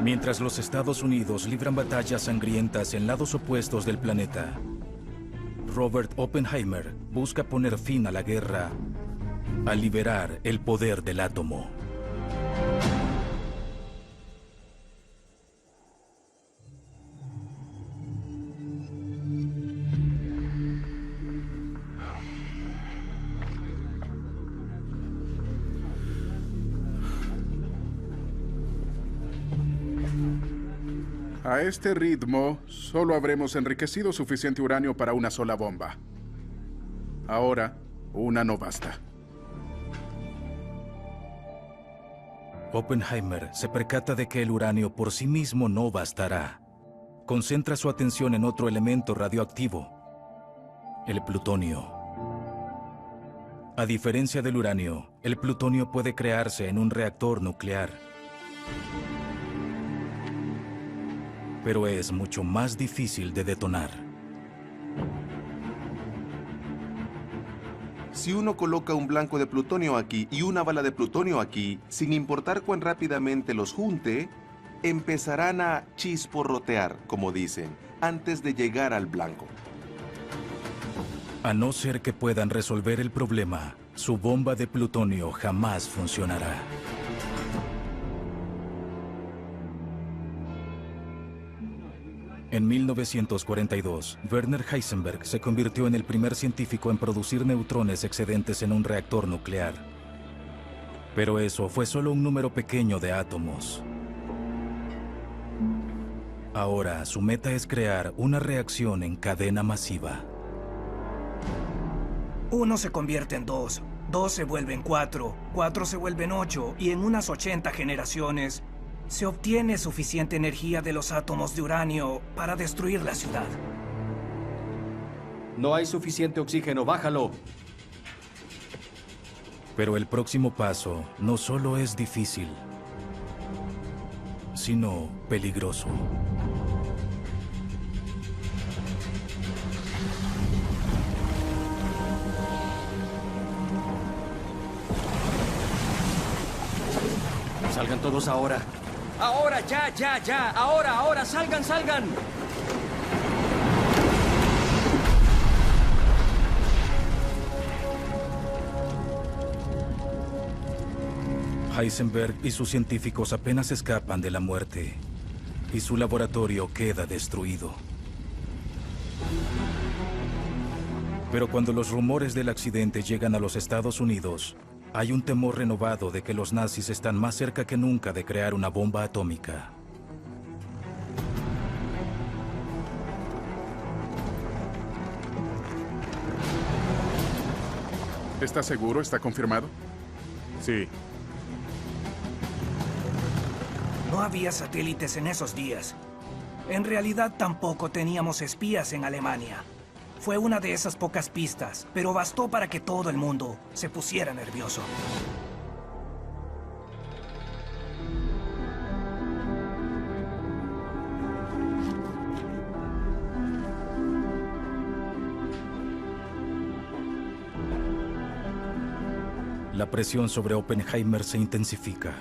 Mientras los Estados Unidos libran batallas sangrientas en lados opuestos del planeta, Robert Oppenheimer busca poner fin a la guerra al liberar el poder del átomo. A este ritmo, solo habremos enriquecido suficiente uranio para una sola bomba. Ahora, una no basta. Oppenheimer se percata de que el uranio por sí mismo no bastará. Concentra su atención en otro elemento radioactivo, el plutonio. A diferencia del uranio, el plutonio puede crearse en un reactor nuclear. Pero es mucho más difícil de detonar. Si uno coloca un blanco de plutonio aquí y una bala de plutonio aquí, sin importar cuán rápidamente los junte, empezarán a chisporrotear, como dicen, antes de llegar al blanco. A no ser que puedan resolver el problema, su bomba de plutonio jamás funcionará. En 1942, Werner Heisenberg se convirtió en el primer científico en producir neutrones excedentes en un reactor nuclear. Pero eso fue solo un número pequeño de átomos. Ahora, su meta es crear una reacción en cadena masiva. 1 se convierte en 2, 2 se vuelve en 4, 4 se vuelve en 8, y en unas 80 generaciones se obtiene suficiente energía de los átomos de uranio para destruir la ciudad. No hay suficiente oxígeno, bájalo. Pero el próximo paso no solo es difícil, sino peligroso. Salgan todos ahora. Ahora, ya. Ahora, salgan. Heisenberg y sus científicos apenas escapan de la muerte, y su laboratorio queda destruido. Pero cuando los rumores del accidente llegan a los Estados Unidos, hay un temor renovado de que los nazis están más cerca que nunca de crear una bomba atómica. ¿Está seguro? ¿Está confirmado? Sí. No había satélites en esos días. En realidad tampoco teníamos espías en Alemania. Fue una de esas pocas pistas, pero bastó para que todo el mundo se pusiera nervioso. La presión sobre Oppenheimer se intensifica.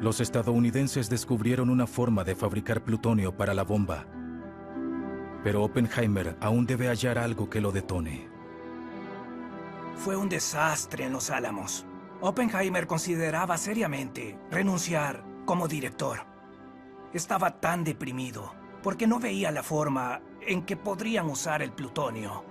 Los estadounidenses descubrieron una forma de fabricar plutonio para la bomba. Pero Oppenheimer aún debe hallar algo que lo detone. Fue un desastre en Los Álamos. Oppenheimer consideraba seriamente renunciar como director. Estaba tan deprimido porque no veía la forma en que podrían usar el plutonio.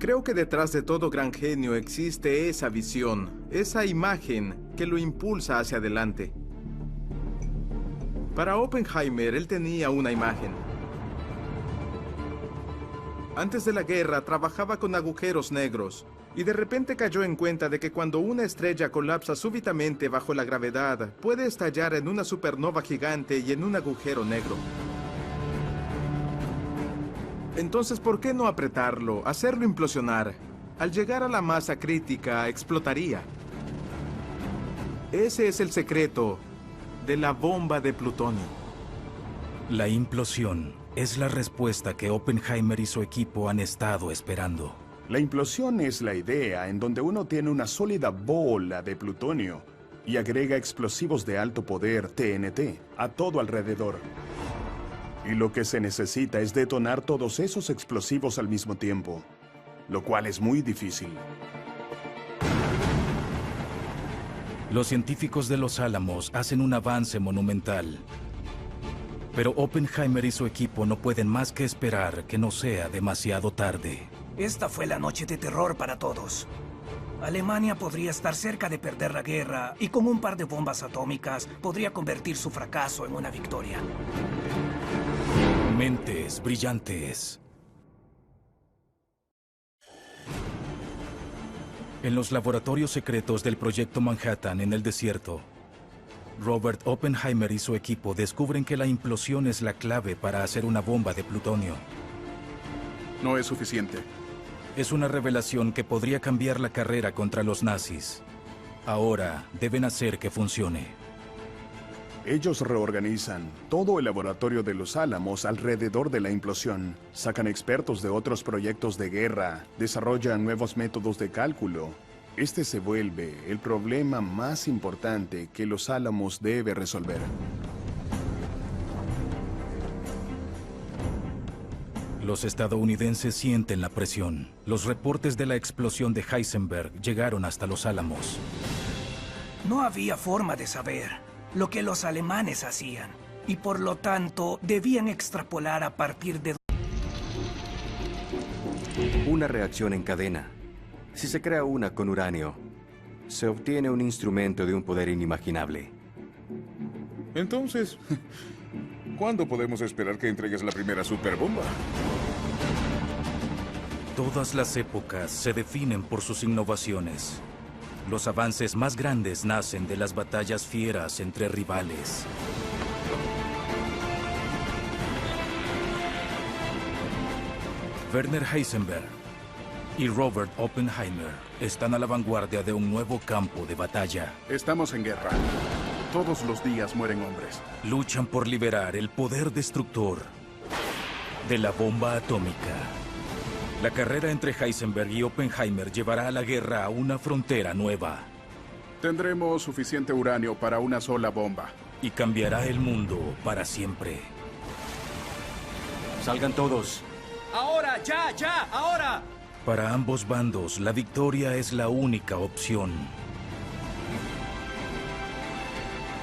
Creo que detrás de todo gran genio existe esa visión, esa imagen que lo impulsa hacia adelante. Para Oppenheimer, él tenía una imagen. Antes de la guerra, trabajaba con agujeros negros, y de repente cayó en cuenta de que cuando una estrella colapsa súbitamente bajo la gravedad, puede estallar en una supernova gigante y en un agujero negro. Entonces, ¿por qué no apretarlo, hacerlo implosionar? Al llegar a la masa crítica, explotaría. Ese es el secreto de la bomba de plutonio. La implosión es la respuesta que Oppenheimer y su equipo han estado esperando. La implosión es la idea en donde uno tiene una sólida bola de plutonio y agrega explosivos de alto poder, TNT, a todo alrededor. Y lo que se necesita es detonar todos esos explosivos al mismo tiempo, lo cual es muy difícil. Los científicos de Los Álamos hacen un avance monumental. Pero Oppenheimer y su equipo no pueden más que esperar que no sea demasiado tarde. Esta fue la noche de terror para todos. Alemania podría estar cerca de perder la guerra y con un par de bombas atómicas podría convertir su fracaso en una victoria. Mentes brillantes. En los laboratorios secretos del Proyecto Manhattan en el desierto, Robert Oppenheimer y su equipo descubren que la implosión es la clave para hacer una bomba de plutonio. No es suficiente. Es una revelación que podría cambiar la carrera contra los nazis. Ahora deben hacer que funcione. Ellos reorganizan todo el laboratorio de Los Álamos alrededor de la implosión, sacan expertos de otros proyectos de guerra, desarrollan nuevos métodos de cálculo. Este se vuelve el problema más importante que Los Álamos debe resolver. Los estadounidenses sienten la presión. Los reportes de la explosión de Heisenberg llegaron hasta Los Álamos. No había forma de saber lo que los alemanes hacían, y por lo tanto debían extrapolar a partir de... Una reacción en cadena. Si se crea una con uranio, se obtiene un instrumento de un poder inimaginable. Entonces, ¿cuándo podemos esperar que entregues la primera superbomba? Todas las épocas se definen por sus innovaciones. Los avances más grandes nacen de las batallas fieras entre rivales. Werner Heisenberg y Robert Oppenheimer están a la vanguardia de un nuevo campo de batalla. Estamos en guerra. Todos los días mueren hombres. Luchan por liberar el poder destructor de la bomba atómica. La carrera entre Heisenberg y Oppenheimer llevará a la guerra a una frontera nueva. Tendremos suficiente uranio para una sola bomba. Y cambiará el mundo para siempre. Salgan todos. ¡Ahora! ¡Ya! ¡Ya! ¡Ahora! Para ambos bandos, la victoria es la única opción.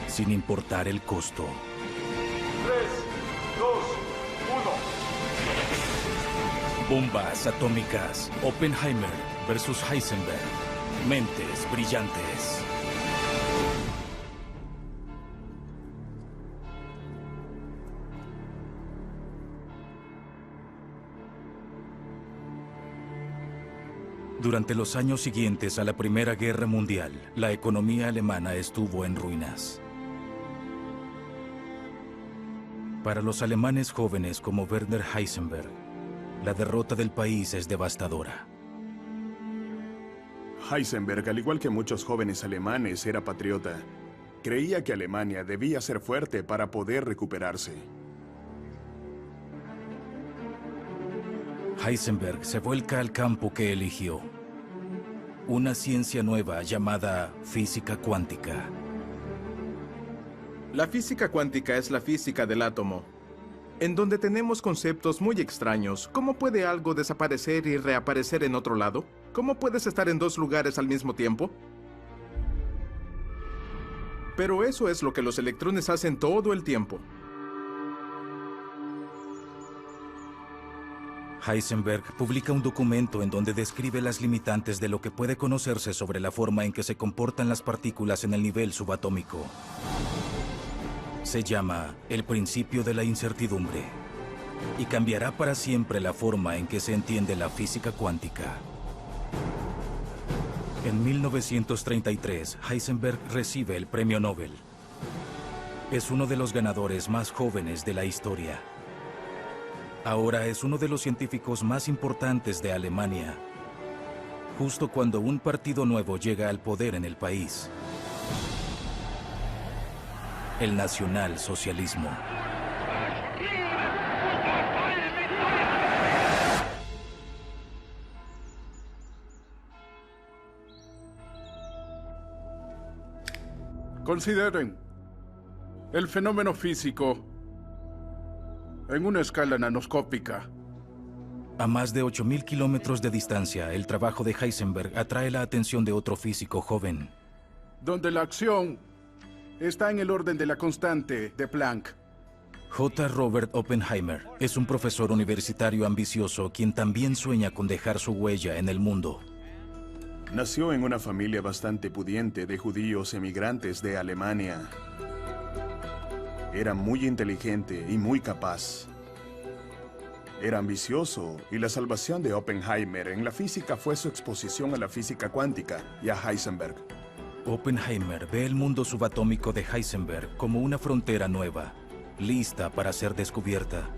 Sin importar el costo. 3, 2, 1. Bombas atómicas. Oppenheimer versus Heisenberg. Mentes brillantes. Durante los años siguientes a la Primera Guerra Mundial, la economía alemana estuvo en ruinas. Para los alemanes jóvenes como Werner Heisenberg, la derrota del país es devastadora. Heisenberg, al igual que muchos jóvenes alemanes, era patriota. Creía que Alemania debía ser fuerte para poder recuperarse. Heisenberg se vuelca al campo que eligió. Una ciencia nueva llamada física cuántica. La física cuántica es la física del átomo, en donde tenemos conceptos muy extraños. ¿Cómo puede algo desaparecer y reaparecer en otro lado? ¿Cómo puedes estar en dos lugares al mismo tiempo? Pero eso es lo que los electrones hacen todo el tiempo. Heisenberg publica un documento en donde describe las limitantes de lo que puede conocerse sobre la forma en que se comportan las partículas en el nivel subatómico. Se llama el principio de la incertidumbre y cambiará para siempre la forma en que se entiende la física cuántica. En 1933, Heisenberg recibe el Premio Nobel. Es uno de los ganadores más jóvenes de la historia. Ahora es uno de los científicos más importantes de Alemania, justo cuando un partido nuevo llega al poder en el país. El nacionalsocialismo. Consideren el fenómeno físico en una escala nanoscópica. A más de 8.000 kilómetros de distancia, el trabajo de Heisenberg atrae la atención de otro físico joven. Donde la acción está en el orden de la constante de Planck. J. Robert Oppenheimer es un profesor universitario ambicioso quien también sueña con dejar su huella en el mundo. Nació en una familia bastante pudiente de judíos emigrantes de Alemania. Era muy inteligente y muy capaz. Era ambicioso y la salvación de Oppenheimer en la física fue su exposición a la física cuántica y a Heisenberg. Oppenheimer ve el mundo subatómico de Heisenberg como una frontera nueva, lista para ser descubierta,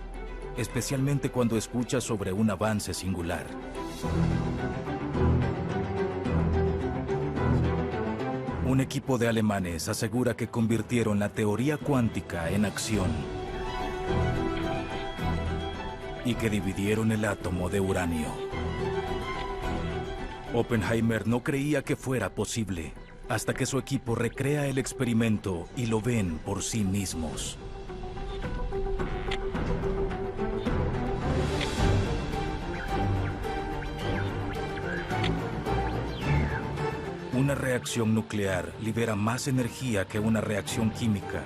especialmente cuando escucha sobre un avance singular. Un equipo de alemanes asegura que convirtieron la teoría cuántica en acción y que dividieron el átomo de uranio. Oppenheimer no creía que fuera posible, hasta que su equipo recrea el experimento y lo ven por sí mismos. Una reacción nuclear libera más energía que una reacción química,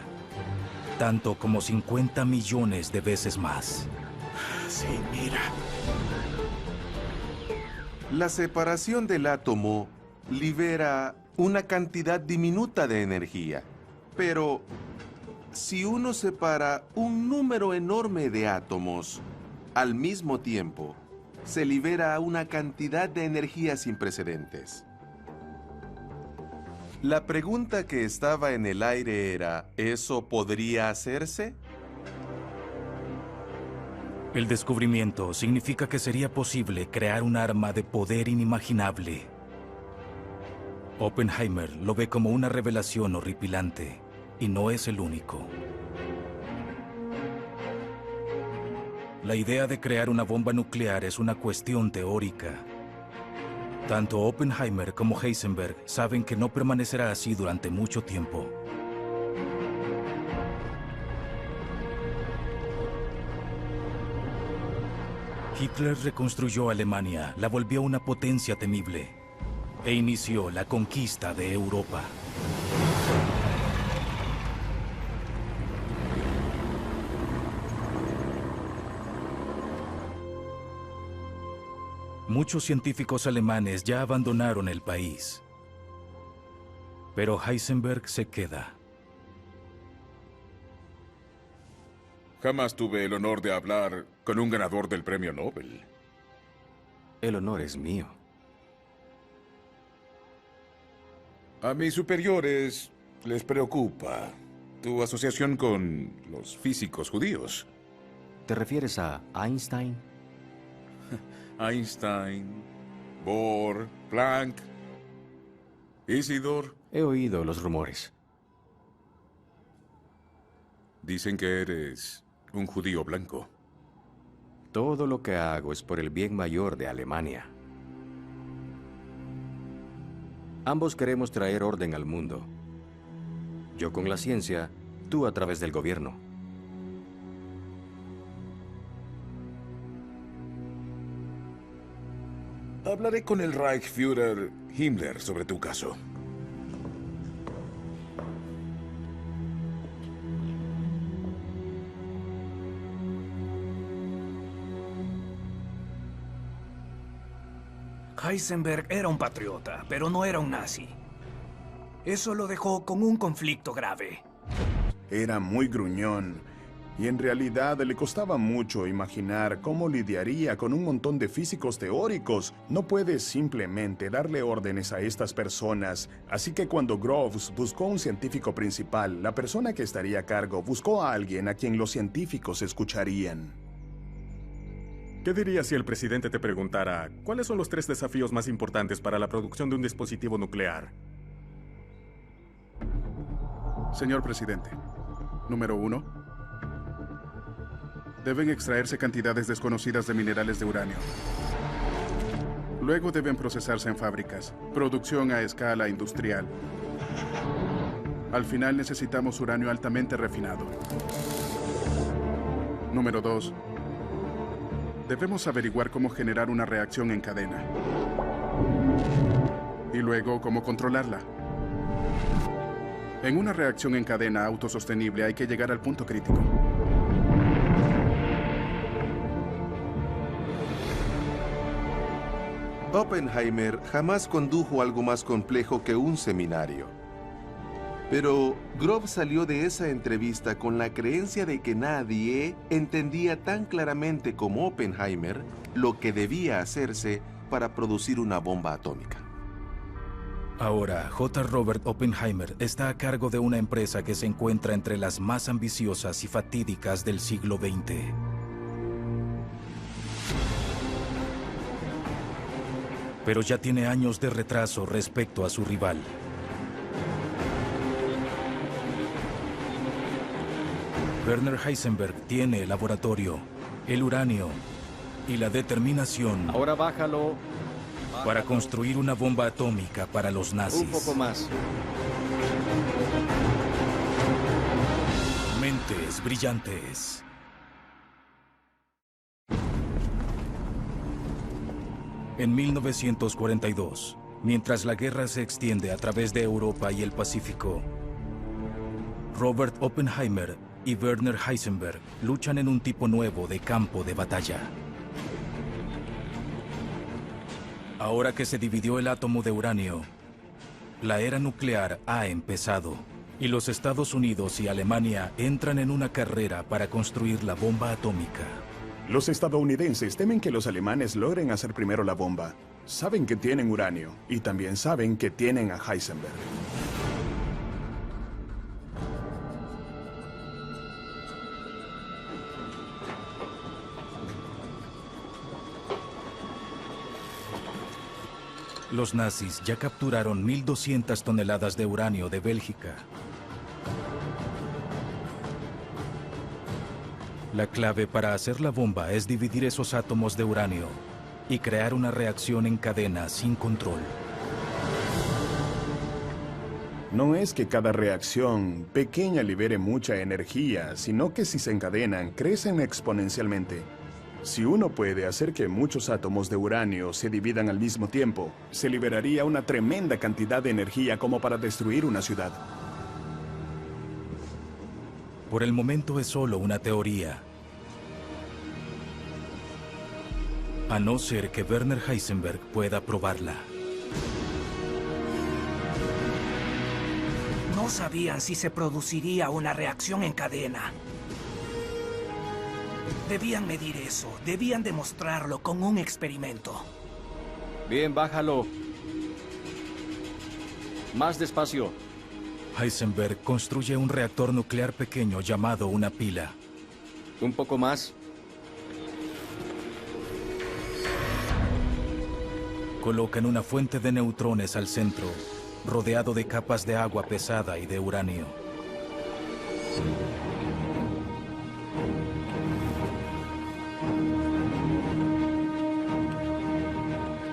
tanto como 50 millones de veces más. Sí, mira. La separación del átomo libera una cantidad diminuta de energía. Pero si uno separa un número enorme de átomos al mismo tiempo, se libera una cantidad de energía sin precedentes. La pregunta que estaba en el aire era, ¿eso podría hacerse? El descubrimiento significa que sería posible crear un arma de poder inimaginable. Oppenheimer lo ve como una revelación horripilante, y no es el único. La idea de crear una bomba nuclear es una cuestión teórica. Tanto Oppenheimer como Heisenberg saben que no permanecerá así durante mucho tiempo. Hitler reconstruyó Alemania, la volvió una potencia temible e inició la conquista de Europa. Muchos científicos alemanes ya abandonaron el país, pero Heisenberg se queda. Jamás tuve el honor de hablar con un ganador del premio Nobel. El honor es mío. A mis superiores les preocupa tu asociación con los físicos judíos. ¿Te refieres a Einstein? Einstein, Bohr, Planck, Isidor. He oído los rumores. Dicen que eres un judío blanco. Todo lo que hago es por el bien mayor de Alemania. Ambos queremos traer orden al mundo. Yo con la ciencia, tú a través del gobierno. Hablaré con el Reichsführer Himmler sobre tu caso. Heisenberg era un patriota, pero no era un nazi. Eso lo dejó con un conflicto grave. Era muy gruñón y en realidad le costaba mucho imaginar cómo lidiaría con un montón de físicos teóricos. No puedes simplemente darle órdenes a estas personas. Así que cuando Groves buscó un científico principal, la persona que estaría a cargo buscó a alguien a quien los científicos escucharían. ¿Qué dirías si el presidente te preguntara cuáles son los 3 desafíos más importantes para la producción de un dispositivo nuclear? Señor presidente, número 1. Deben extraerse cantidades desconocidas de minerales de uranio. Luego deben procesarse en fábricas. Producción a escala industrial. Al final necesitamos uranio altamente refinado. Número 2. Debemos averiguar cómo generar una reacción en cadena. Y luego, cómo controlarla. En una reacción en cadena autosostenible hay que llegar al punto crítico. Oppenheimer jamás condujo algo más complejo que un seminario. Pero Groves salió de esa entrevista con la creencia de que nadie entendía tan claramente como Oppenheimer lo que debía hacerse para producir una bomba atómica. Ahora, J. Robert Oppenheimer está a cargo de una empresa que se encuentra entre las más ambiciosas y fatídicas del siglo XX. Pero ya tiene años de retraso respecto a su rival. Werner Heisenberg tiene el laboratorio, el uranio y la determinación. Ahora bájalo. Para construir una bomba atómica para los nazis. Un poco más. Mentes brillantes. En 1942, mientras la guerra se extiende a través de Europa y el Pacífico, Robert Oppenheimer y Werner Heisenberg luchan en un tipo nuevo de campo de batalla. Ahora que se dividió el átomo de uranio, la era nuclear ha empezado y los Estados Unidos y Alemania entran en una carrera para construir la bomba atómica. Los estadounidenses temen que los alemanes logren hacer primero la bomba. Saben que tienen uranio y también saben que tienen a Heisenberg. Los nazis ya capturaron 1.200 toneladas de uranio de Bélgica. La clave para hacer la bomba es dividir esos átomos de uranio y crear una reacción en cadena sin control. No es que cada reacción pequeña libere mucha energía, sino que si se encadenan, crecen exponencialmente. Si uno puede hacer que muchos átomos de uranio se dividan al mismo tiempo, se liberaría una tremenda cantidad de energía como para destruir una ciudad. Por el momento es solo una teoría. A no ser que Werner Heisenberg pueda probarla. No sabían si se produciría una reacción en cadena. Debían medir eso, debían demostrarlo con un experimento. Bien, bájalo. Más despacio. Heisenberg construye un reactor nuclear pequeño llamado una pila. Un poco más. Colocan una fuente de neutrones al centro, rodeado de capas de agua pesada y de uranio.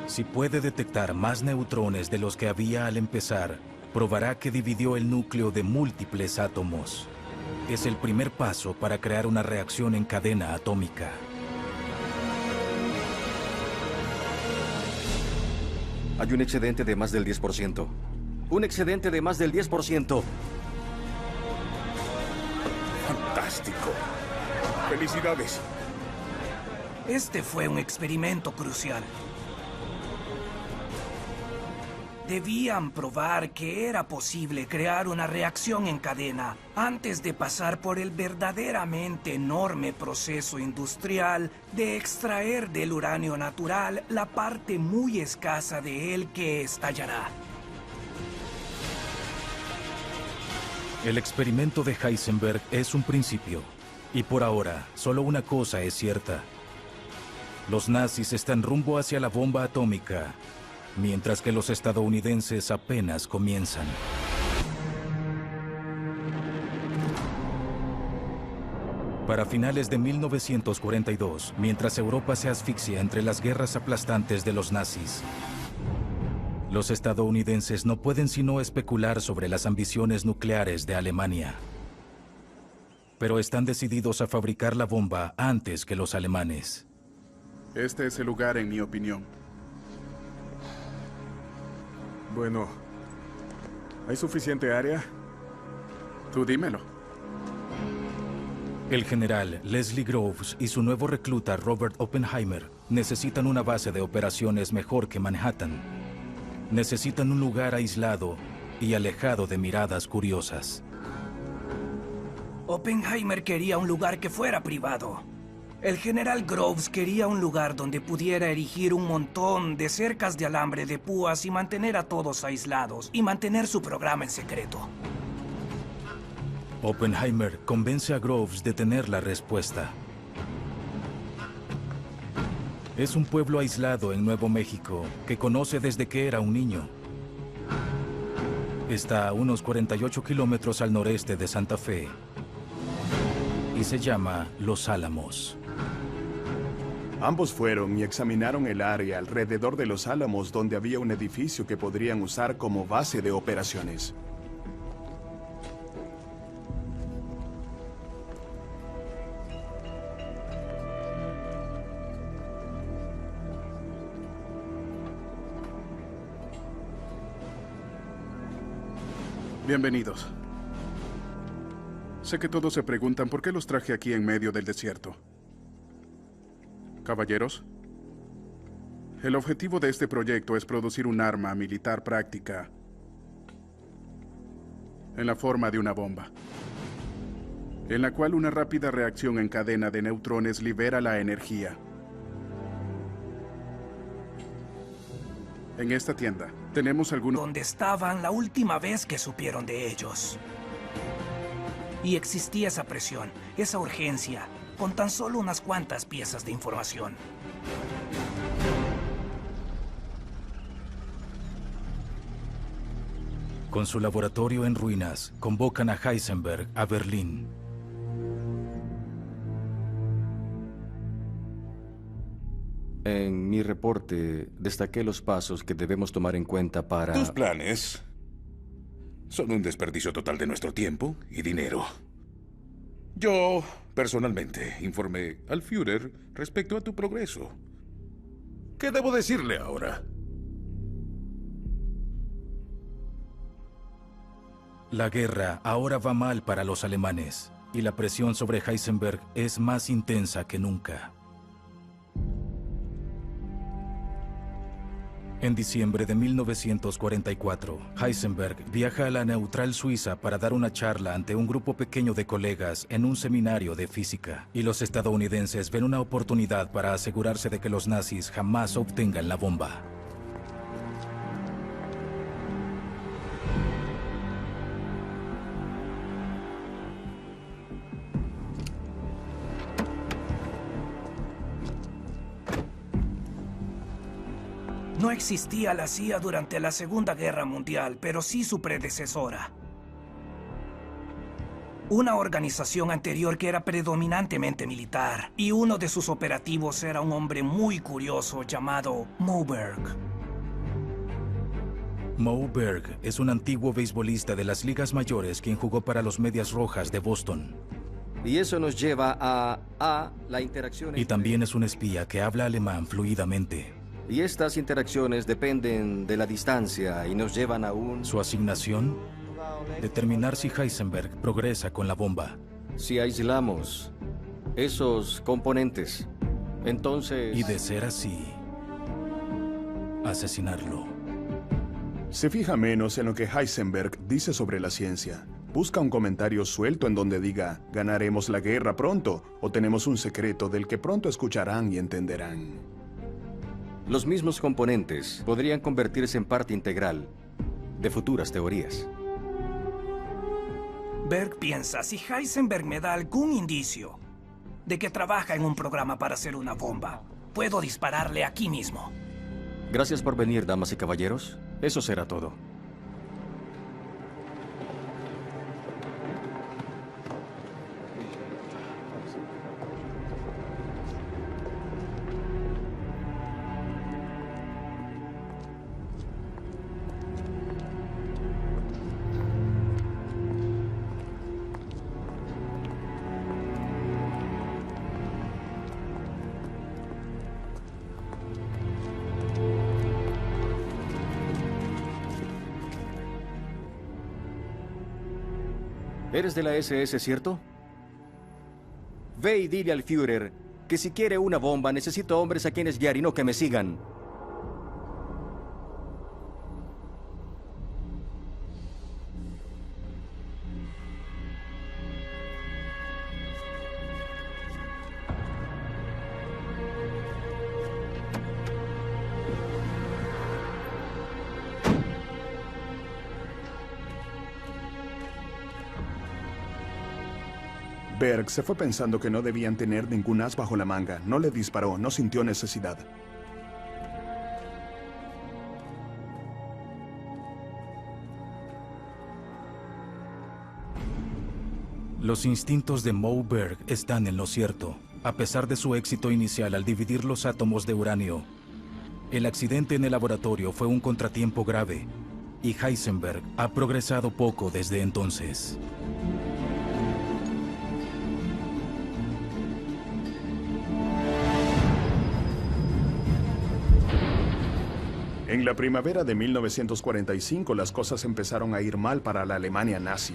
Si puede detectar más neutrones de los que había al empezar, probará que dividió el núcleo de múltiples átomos. Es el primer paso para crear una reacción en cadena atómica. Hay un excedente de más del 10%. Un excedente de más del 10%. ¡Fantástico! ¡Felicidades! Este fue un experimento crucial. Debían probar que era posible crear una reacción en cadena antes de pasar por el verdaderamente enorme proceso industrial de extraer del uranio natural la parte muy escasa de él que estallará. El experimento de Heisenberg es un principio. Y por ahora, solo una cosa es cierta. Los nazis están rumbo hacia la bomba atómica, mientras que los estadounidenses apenas comienzan. Para finales de 1942, mientras Europa se asfixia entre las guerras aplastantes de los nazis, los estadounidenses no pueden sino especular sobre las ambiciones nucleares de Alemania. Pero están decididos a fabricar la bomba antes que los alemanes. Este es el lugar, en mi opinión. Bueno, ¿hay suficiente área? Tú dímelo. El general Leslie Groves y su nuevo recluta Robert Oppenheimer necesitan una base de operaciones mejor que Manhattan. Necesitan un lugar aislado y alejado de miradas curiosas. Oppenheimer quería un lugar que fuera privado. El general Groves quería un lugar donde pudiera erigir un montón de cercas de alambre de púas y mantener a todos aislados y mantener su programa en secreto. Oppenheimer convence a Groves de tener la respuesta. Es un pueblo aislado en Nuevo México que conoce desde que era un niño. Está a unos 48 kilómetros al noreste de Santa Fe y se llama Los Álamos. Ambos fueron y examinaron el área alrededor de Los Álamos donde había un edificio que podrían usar como base de operaciones. Bienvenidos. Sé que todos se preguntan por qué los traje aquí en medio del desierto. Caballeros, el objetivo de este proyecto es producir un arma militar práctica en la forma de una bomba, en la cual una rápida reacción en cadena de neutrones libera la energía. En esta tienda tenemos algunos... Donde estaban la última vez que supieron de ellos. Y existía esa presión, esa urgencia, con tan solo unas cuantas piezas de información. Con su laboratorio en ruinas, convocan a Heisenberg a Berlín. En mi reporte destaqué los pasos que debemos tomar en cuenta para... Tus planes son un desperdicio total de nuestro tiempo y dinero. Yo, personalmente, informé al Führer respecto a tu progreso. ¿Qué debo decirle ahora? La guerra ahora va mal para los alemanes, y la presión sobre Heisenberg es más intensa que nunca. En diciembre de 1944, Heisenberg viaja a la neutral Suiza para dar una charla ante un grupo pequeño de colegas en un seminario de física. Y los estadounidenses ven una oportunidad para asegurarse de que los nazis jamás obtengan la bomba. No existía la CIA durante la Segunda Guerra Mundial, pero sí su predecesora. Una organización anterior que era predominantemente militar, y uno de sus operativos era un hombre muy curioso llamado Moberg. Moberg es un antiguo beisbolista de las ligas mayores quien jugó para los Medias Rojas de Boston. Y eso nos lleva a la interacción... Y también es un espía que habla alemán fluidamente. Y estas interacciones dependen de la distancia y nos llevan a un... Su asignación: determinar si Heisenberg progresa con la bomba. Si aislamos esos componentes, entonces... Y de ser así, asesinarlo. Se fija menos en lo que Heisenberg dice sobre la ciencia. Busca un comentario suelto en donde diga, ganaremos la guerra pronto, o tenemos un secreto del que pronto escucharán y entenderán. Los mismos componentes podrían convertirse en parte integral de futuras teorías. Berg piensa, si Heisenberg me da algún indicio de que trabaja en un programa para hacer una bomba, puedo dispararle aquí mismo. Gracias por venir, damas y caballeros. Eso será todo. ¿Eres de la SS, cierto? Ve y dile al Führer que si quiere una bomba necesito hombres a quienes guiar y no que me sigan. Berg se fue pensando que no debían tener ningún as bajo la manga. No le disparó, no sintió necesidad. Los instintos de Moberg están en lo cierto. A pesar de su éxito inicial al dividir los átomos de uranio, el accidente en el laboratorio fue un contratiempo grave, y Heisenberg ha progresado poco desde entonces. En la primavera de 1945 las cosas empezaron a ir mal para la Alemania nazi.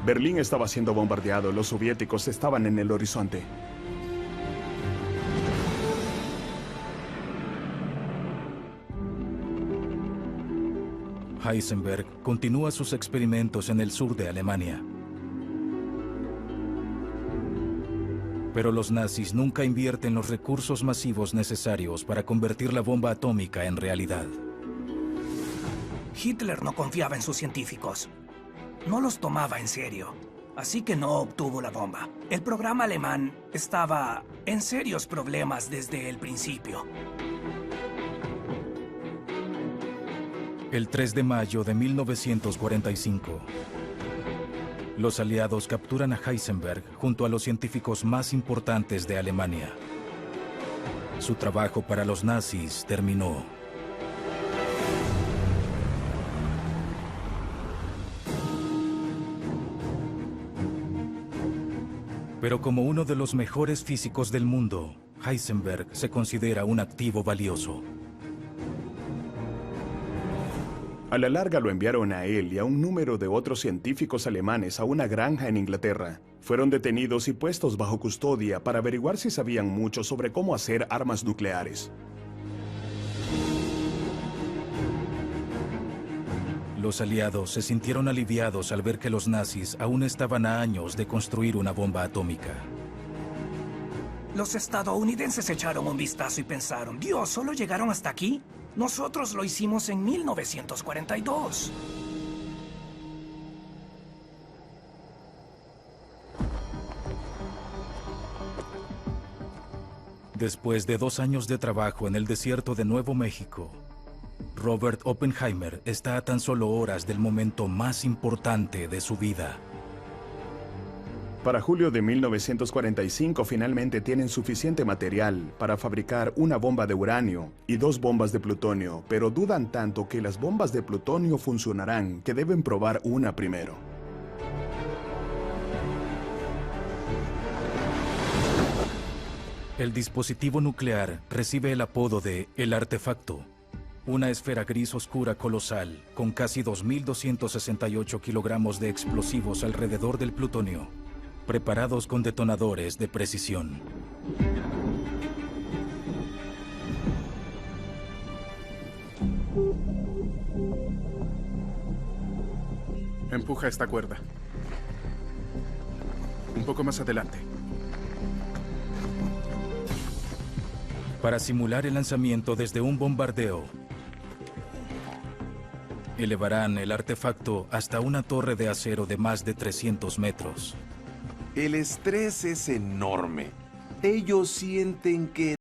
Berlín estaba siendo bombardeado, los soviéticos estaban en el horizonte. Heisenberg continúa sus experimentos en el sur de Alemania. Pero los nazis nunca invierten los recursos masivos necesarios para convertir la bomba atómica en realidad. Hitler no confiaba en sus científicos. No los tomaba en serio. Así que no obtuvo la bomba. El programa alemán estaba en serios problemas desde el principio. El 3 de mayo de 1945, los aliados capturan a Heisenberg junto a los científicos más importantes de Alemania. Su trabajo para los nazis terminó. Pero como uno de los mejores físicos del mundo, Heisenberg se considera un activo valioso. A la larga lo enviaron a él y a un número de otros científicos alemanes a una granja en Inglaterra. Fueron detenidos y puestos bajo custodia para averiguar si sabían mucho sobre cómo hacer armas nucleares. Los aliados se sintieron aliviados al ver que los nazis aún estaban a años de construir una bomba atómica. Los estadounidenses echaron un vistazo y pensaron, Dios, ¿solo llegaron hasta aquí? Nosotros lo hicimos en 1942. Después de 2 años de trabajo en el desierto de Nuevo México, Robert Oppenheimer está a tan solo horas del momento más importante de su vida. Para julio de 1945 finalmente tienen suficiente material para fabricar una bomba de uranio y 2 bombas de plutonio, pero dudan tanto que las bombas de plutonio funcionarán que deben probar una primero. El dispositivo nuclear recibe el apodo de El Artefacto, una esfera gris oscura colosal con casi 2.268 kilogramos de explosivos alrededor del plutonio, preparados con detonadores de precisión. Empuja esta cuerda. Un poco más adelante. Para simular el lanzamiento desde un bombardeo, elevarán el artefacto hasta una torre de acero de más de 300 metros. El estrés es enorme. Ellos sienten que